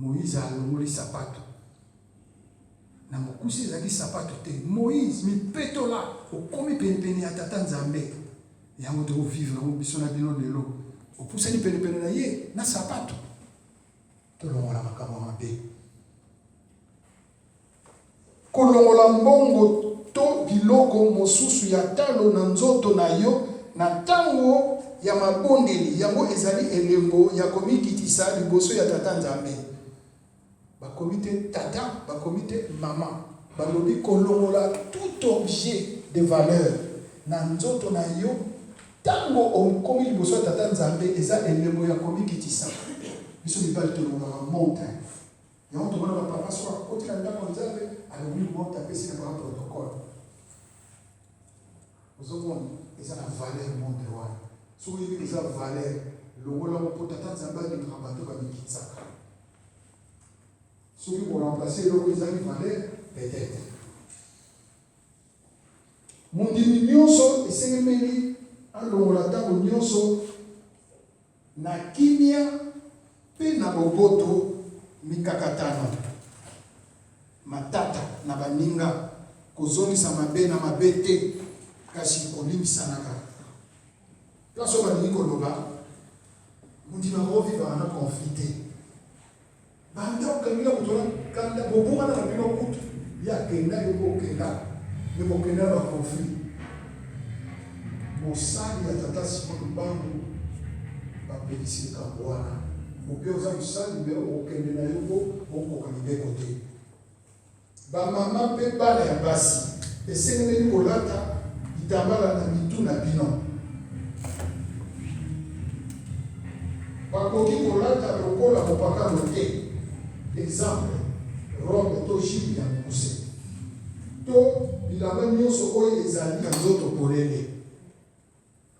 Moïse alongoli sapato na mokusi ezali sapato te. Moïse mi petola okomi pene ya tata nzambe yango to vivre na biso na bino lelo opusani pene na ye na sapato tolongola makambo mabe kolongola mbongo to biloko mosusu ya talo na nzoto na yo na tango ya mabondeli yango ezali elembo ya komikitisa liboso ya tata nzambe. Bakomite tata, bakomite maman, balobi kolongola tout objet de valeur na nzoto na yo tango okomi liboso ya tata nzambe eza elembo ya komikitisa biso mibali tolongola montagne yango tomona bapapa so akoti na ndako nzambe alobi monte apesi na bana protocole ozomona eza na valeur monde wana soki oyebi eza valeur longola mpo tata nzambe alingaka bato bamikitsaka soki koremplace eloko ezali valeur peut-être mondimi nyonso esengemeli alongola ntango nyonso na kimia mpe na boboto mikakatano matata na baninga kozongisa mabe na mabe te kasi kolimbisanaka place balingi koloba mondimi akovivaka na conflit te banda okangila kotola kanda bobongana na bino kutu ya kenda yo kokenda ne kokenda na conflit mosali ya tata Simon Mbangu bapelisi likambo wana ope oza mosali mpe okende na yo okoka mibeko te bamama mpe bana ya basi esengeli kolata kitambala na mitu na bino. Bakoki kolata lokola mopakano te. Exemple, robe to jibe ya mokuse to bilamba nyonso oyo ezali na nzoto polele.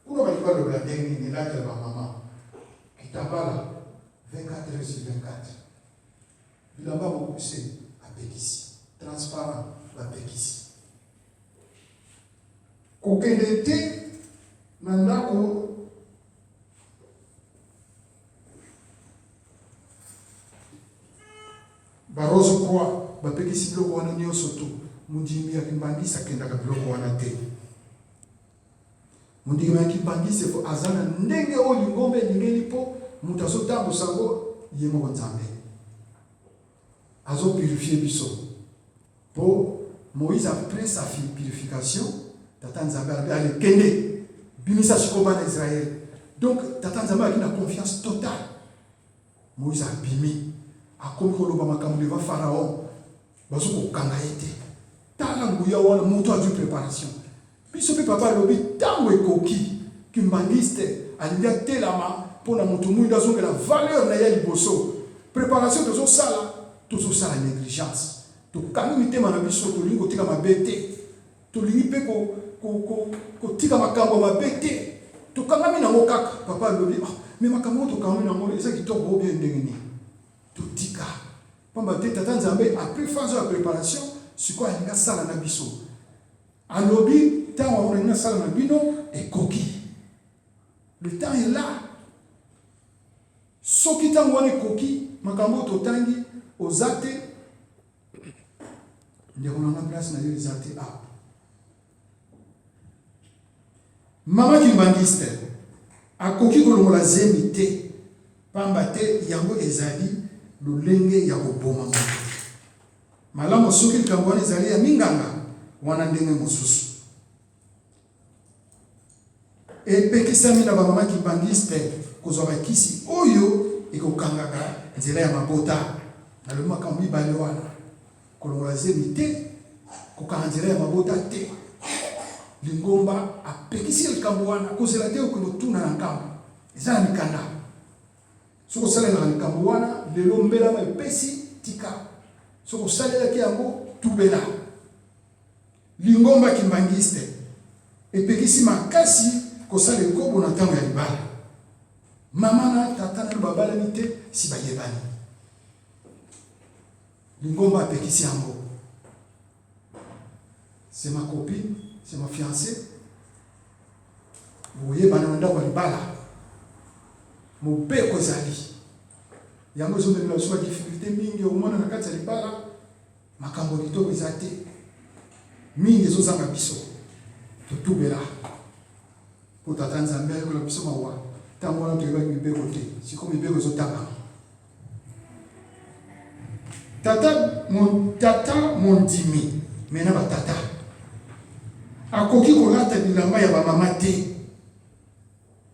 Kuna bali baloba ndenge nini elata ya bamama kitambala 24/24. Bilamba mokuse apekisi transparent bapekisi kokende te na ndako barozo kwa bapekisi biloko wana nyonso to mundimi akimbangisa akendaka biloko wana te. Mundimi akimbangisa fo azana ndenge oyo lingombe elingeli mpo moto azotambusa yango ye moko Nzambe azopurifie biso. Pour Moïse, après sa purification, Tata Nzambe a dit kende bimisa sikoba na Israël. Donc Tata Nzambe a une confiance totale. Moïse a bimi a comme koloba makambo devant Pharaon. Bazuko kanga ete. Tala nguya wana moto a dû préparation. Biso pe papa lobi tango ekoki kimbangiste alindia telama pour na moto muinda zonga la valeur na ya liboso. Préparation de sala, tout ça la négligence. To kami mitema na biso to lingi kotika mabete to lingi pe ko tika makambo mabete to kangami na mokaka papa lobi mais makambo to kangami na ngolo eza kitoko bien ndengeni to tika pamba te Tata Nzambe après phase de préparation siko alinga sala na biso alobi tango on na sala na bino et koki le temps est là soki tango on koki makambo to tangi ozate on a place na yo ezate a mama kimbangiste akoki kolongola zemi te pamba te yango ezali lolenge ya koboma moto malamu soki likambo wana ezali ya minganga wana ndenge mosusu epekisami na bamama kimbangiste kozwa bakisi oyo ekokangaka nzela ya mabota nalobi makambo mibale wana kolongola zemi te kokanzela ya mabota te lingomba apekisi likambo wana kozela te okolotuna na nkambo eza na mikanda soko salela na likambo wana lelo mbelama epesi tika soko salelaki yango tubela lingomba kimbangiste epekisi makasi kosala ekobo na ntango ya libala mama na tata na babalani te si bayebani lingomba apekisi yango. C'est ma copine, c'est ma fiancée. Vous voyez, bananda kwa libala. Mopeko zali. Yango zo mbela so difficulté mingi au mwana na kati ya libala. Makambo kitoko ezate. Mingi zo zanga biso. Totubela. Po Tata Nzambe ko la biso mawa. Tango na toyeba mibeko te. Siko mibeko zo taba. Tata mondimi mena batata akoki kolata bilamba ya bamama te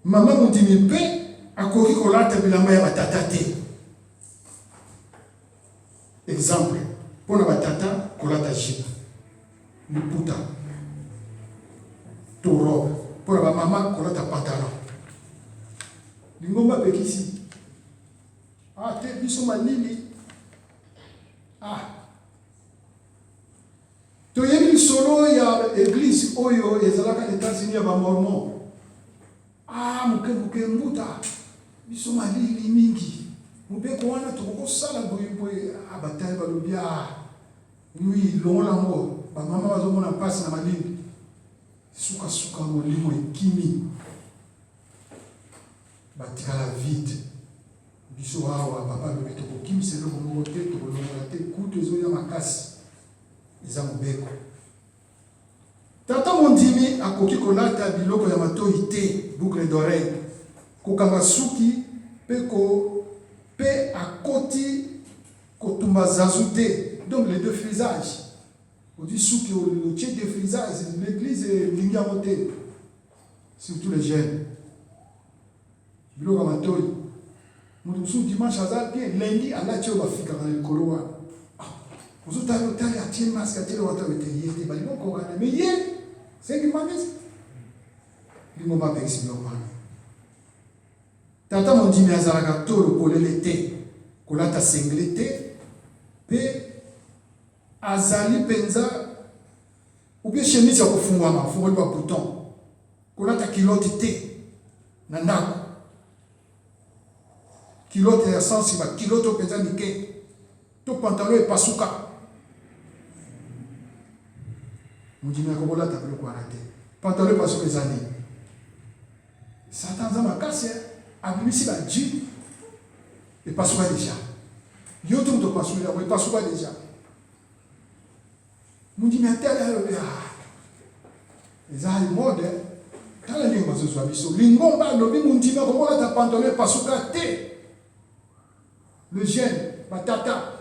mama mondimi mpe akoki kolata bilamba ya batata te. Exemple mpona batata kolata jipe liputa to robe mpona bamama kolata pantalon lingomba apekisi te biso malili toyebi solo ya église oyo ezalaka na États-Unis ya bamormon moke mbuta biso malili mingi mobeko wana tokokosala boyeboye batali balobi lui longola ngo bamama bazomona mpasi na malili sukasuka molimo ekimi batikala vide biso awa papa lobi tokokimisa eloko moko te tokolongola te kutu ezoya makasi eza mobeko. Tata mondimi akoki kolata biloko ya matoi te boucle d'oreille kokanga suki pe akoti kotumba zazu te. Donc les deux frisages on dit suki au tient des frisages l'église lingi yango te surtout les jeunes biloko ya matoi moto mosusu dimanche aza bien lundi alati oyo bafikaka na likolo wana Vous avez acheté un masque, acheté votre vétérinaire, vous avez un mais hier, c'est qui m'a dit. Il m'a pas expliqué. Tata mon dit, mais azalaga to le coller l'été, coller ta singleté, pe azali penza, ou bien chemise à kufungwama, fungwa pas bouton, coller ta kilote té, nanako. Kilote ya sens, ma kilote penza nike, to pantalon et pasuka. Mon dit, mais comment là t'as pu le quoi rater? Pantalon et pasuka les années. Satan zama casse, abimisi la jeep et pasuka déjà. Yo tout to pasuka, mais pasuka déjà. Mon dit, mais tel les arts mode, t'as la ligne bazo soit biso. Lingomba lobi mon dit, mais comment là t'as pantalon et pasuka té? Le gène, batata.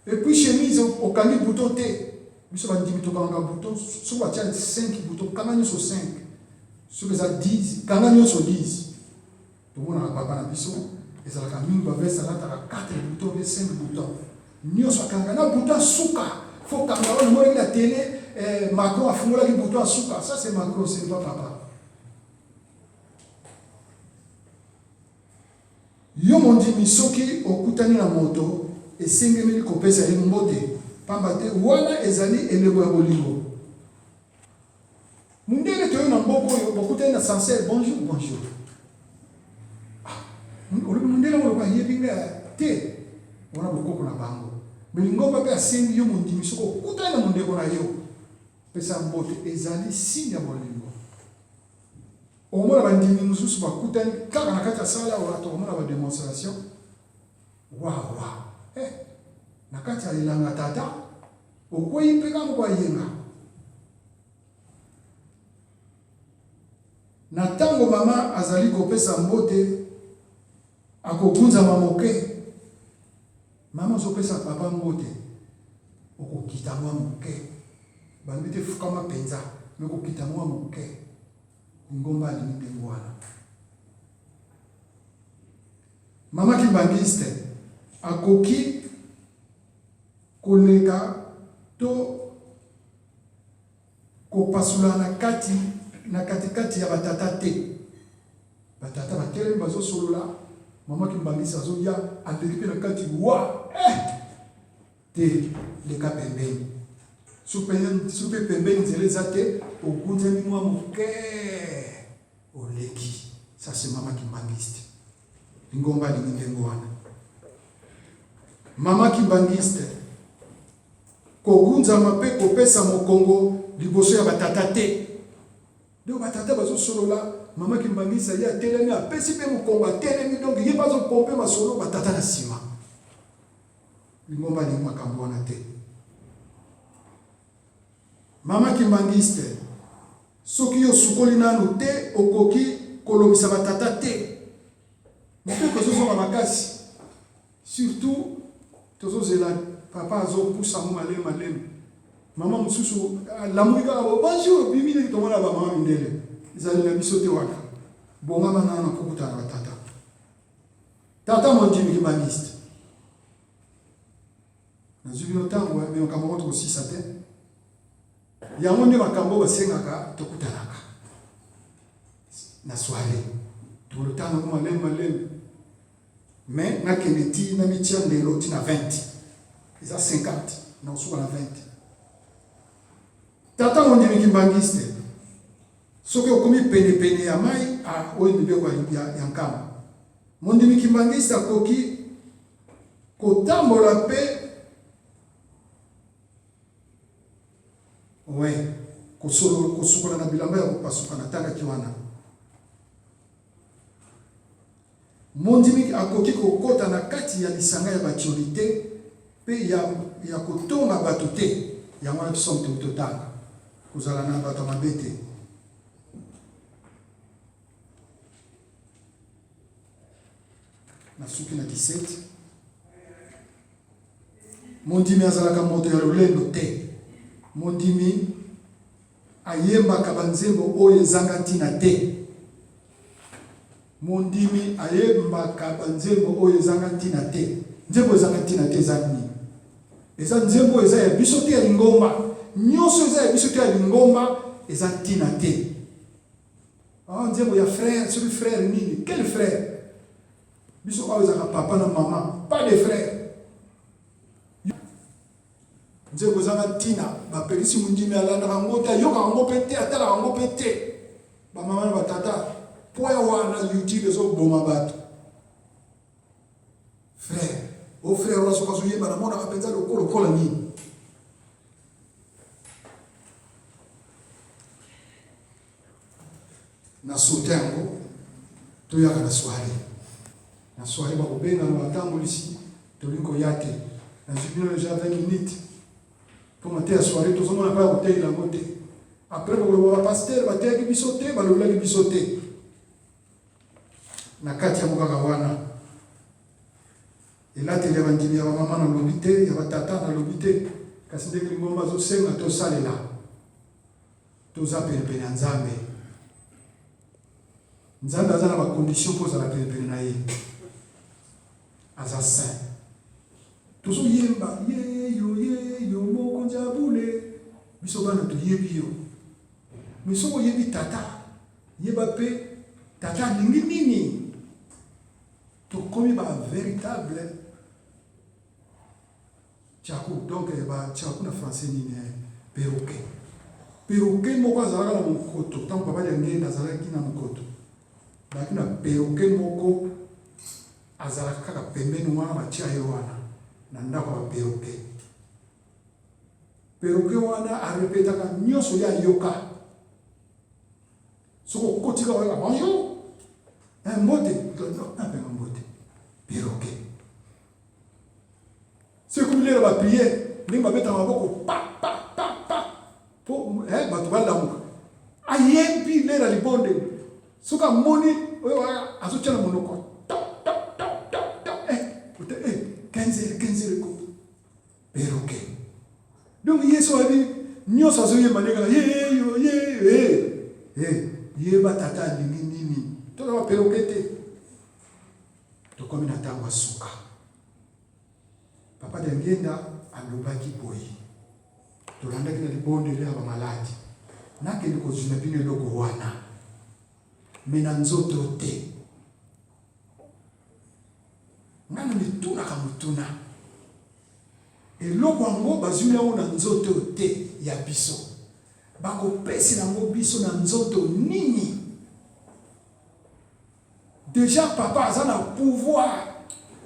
Et puis chemise au cani bouton T. Biso ba dit to kanga bouton, so ba tient 5 boutons, kanga sur 5. Sur les 10, kanga sur 10. Tout le monde a papa na biso, et ça la camine ba vesa la ta 4 boutons et 5 boutons. Nyo so kanga na bouton suka. Faut kanga on moi la télé, Macron a fumé le bouton suka. Ça c'est Macron, c'est pas papa. Yo mon dit misoki okutani na moto et 5000 kopesa ye mbote. Pambate wana ezali elebo ya bolingo. Mundele to na mboko yo bokutani na sincère bonjour bonjour. Ah, mundele mo kwa yebinga te. Wana bokoko na bango. Melingo ba pe asengi yo mundi misoko kutani na mundeko na yo. Pesa mbote ezali signe ya bolingo. Omona bandimi mususu bakutani kaka na kati ya sala wala to omona ba démonstration. Waouh. Nakati ya ilanga tata okweyi mpeka mokwa yenga na tango mama azali kopesa mbote akokunza mamoke mama ozopesa papa mbote okokita mwa moke bangi te fukama penza okokita mwa moke ngomba alingi ndengo wana mama kimbangiste akoki koleka to kopasula na katikati ya batata te batata batele bazo solola mama kimbangisa zo ya andelipe na kati wa te leka pembeni supe pembeni zele zate okunze mwa moke oleki ça c'est mama kimbangiste ngomba lingengo wana mama kimbangiste kogunza mape kopesa mokongo liboso ya batata te. Donc batata bazo solola mama kimbangisa ya telemi apesi pe mokongo telemi donc ye bazo pomper masolo batata na sima. Lingomba ni makambo na te. Mama kimbangiste soki yo sukoli nanu te okoki kolobisa batata te. Mope ko zo makasi. Surtout tozo zela papa azo poussa mo malem mama mususu la muika bonjour bimile to mona ba mama mindele izali na biso te waka bonga bana na kukuta na tata mon dimi kimbangiste na zubino tango me makambo to sisa te yango nde makambo basengaka tokutanaka na soirée to le tango malem mais na keneti na mitia ndelo tina 20 ils ont 50 non sous la 20 tata mon dimi kimbangiste soki okomi pene ya mai a oyo ndibeko ya nkama mon dimi kimbangiste akoki kotambola pe kosukola na bilamba ya kopasuka na tanga kiwana mondimi akoki kokota na kati ya lisanga ya batiolite pe ya kotonga bato te yango wana biso moto totanga kozala na bato mabe te na suki na 17 mondimi azalaka moto ya lolendo te mondimi ayembaka banzembo oyo ezanga ntina te mondimi ayembaka banzembo oyo ezanga ntina te nzembo ezanga ntina te eza nini eza nzembo eza ya biso te ya lingomba nyonso eza ya biso te ya lingomba eza ntina te nzembo ya frère soki frère nini quel frère biso awa ezaka papa na mama pas de frère nzembo ezanga ntina bapekisi mondimi alandaka yango te ayokaka yango mpe te atalaka yango mpe te bamama na batata po wana youtube ezoboma bato frère o frère wana soki azoyemba namonaka mpenza lokola nini na sote yango toyaka na soirée bakobengana batambolisi tolingi koya te nazwi bino deja 20 minutes mpo mate ya soirée tozomona mpa ya kotelela yango te après bakoloba bapaster bateyaki biso te balobelaki biso te na kati yango kaka wana elateli ya bandimi ya bamama nalobi te ya batata nalobi te kasi ndenge lingomba azosenga tosalela toza penepene ya nzambe nzambe aza na bacondition mpo ozala penepene na ye aza saint tozoyemba yeyo mokonzi ya bule biso bana toyebi yo me soki oyebi tata yeba mpe tata alingi nini tokomi bavéritable tiaku donc tiaku na français nini perroquet moko azalaka na mokoto ntango papa ya ngenda azalaki na mokoto bazalaki na perroquet moko azalaka kaka pembeni wana batia ye wana na ndako ya perroquet wana arepetaka nyonso ya yoka soki okotika waka bonjour mbote apenga mbote perroquet soki lelo bapriere ndenge babetaka maboko pa po bato balamuka ayembi lela libonde soki amoni oyo azotia na monoko 15 ko perroquet donc yesu abi nyonso azoyemba ndenge yeba tata alingi nini toza baperroquet te tokomi na ntango ya suka papa de ngenda alobaki boye tolandaki na libondeli ya bamaladi nakende kozwi na bino eloko wana me na nzoto te ngana mitunaka motuna eloko yango bazwi yango na nzoto te ya biso bakopesi nango biso na nzoto nini deja papa aza na pouvoir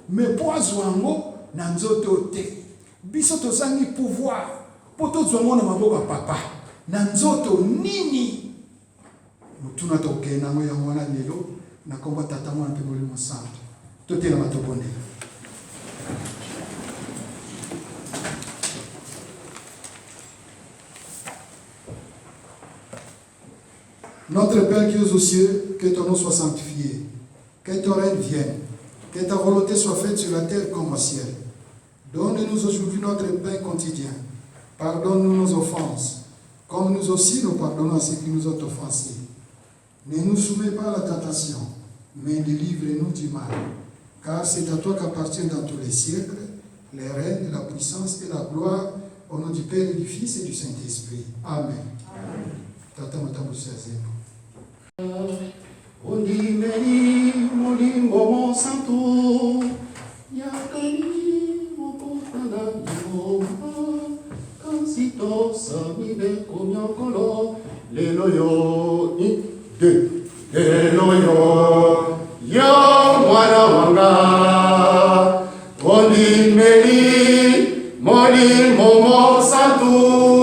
me mpo azwa yango na nzoto te biso tozangi pouvoir mpo tozwa yango na maboko ya papa na nzoto nini motuna tokende yango yango wana lelo na kombo tata mwana mpe molimo santo totelama tobondela. Notre Père qui es aux cieux, que ton nom soit sanctifié, que ton règne vienne, que ta volonté soit faite sur la terre comme au ciel. Donne-nous aujourd'hui notre pain quotidien. Pardonne-nous nos offenses, comme nous aussi nous pardonnons à ceux qui nous ont offensés. Ne nous soumets pas à la tentation, mais délivre-nous du mal. Car c'est à toi qu'appartiennent dans tous les siècles les règnes, la puissance et la gloire, au nom du Père et du Fils et du Saint-Esprit. Amen. Tata matambo sazemo. Ondimeli molingo mo santo yakani mokotana ngoma kansito samide komyokolo lelo yo ni de lelo yo yo mwana wanga ondimeli molingo mo santo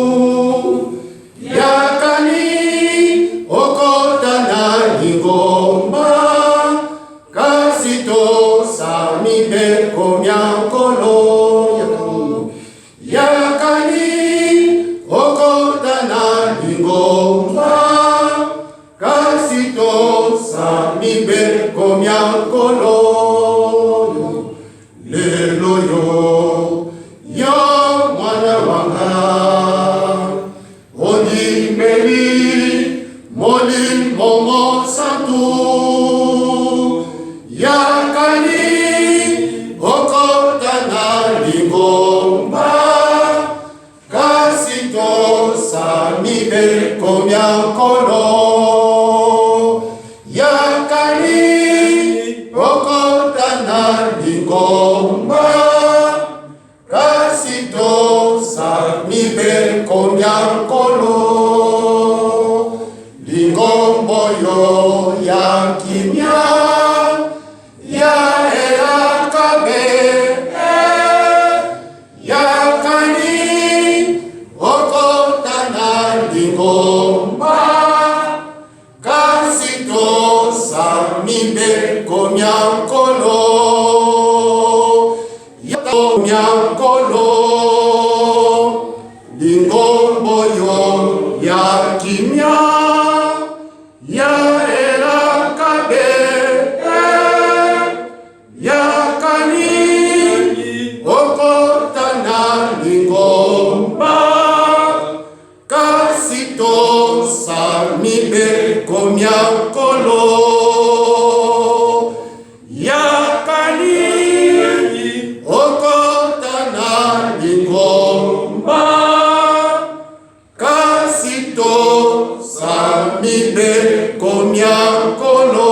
Yakani okotana lingomba komyankolo yakali okotana lingomba kasito samibe komyankolo lingombo yo yakimya ya elakabe yakani okotana lingomba kasito samibe komyankolo komyankolo lingombo yo yakimya ya elakabe yakani okotana lingomba kasito samibe komyankolo yakani okotana lingomba kasito samibe komyankolo.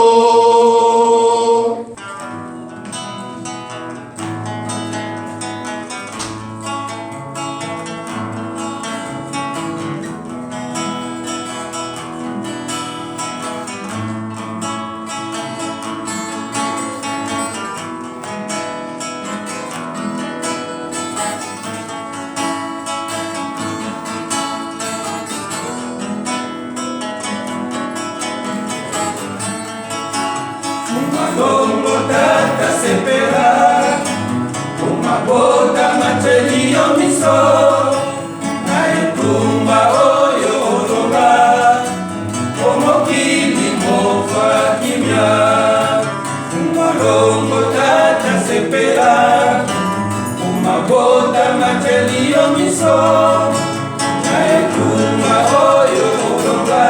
Dongo tata sepera, uma bota machelio miso, na itumba oyo oronga, como kili mofa kimya. Uma dongo tata sepera, uma bota machelio miso, na itumba oyo oronga,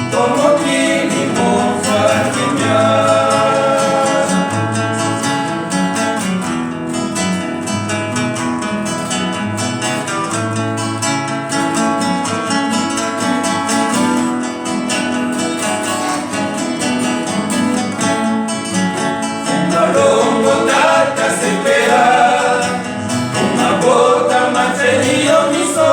como kili mofa kimya. Uma gota material me só,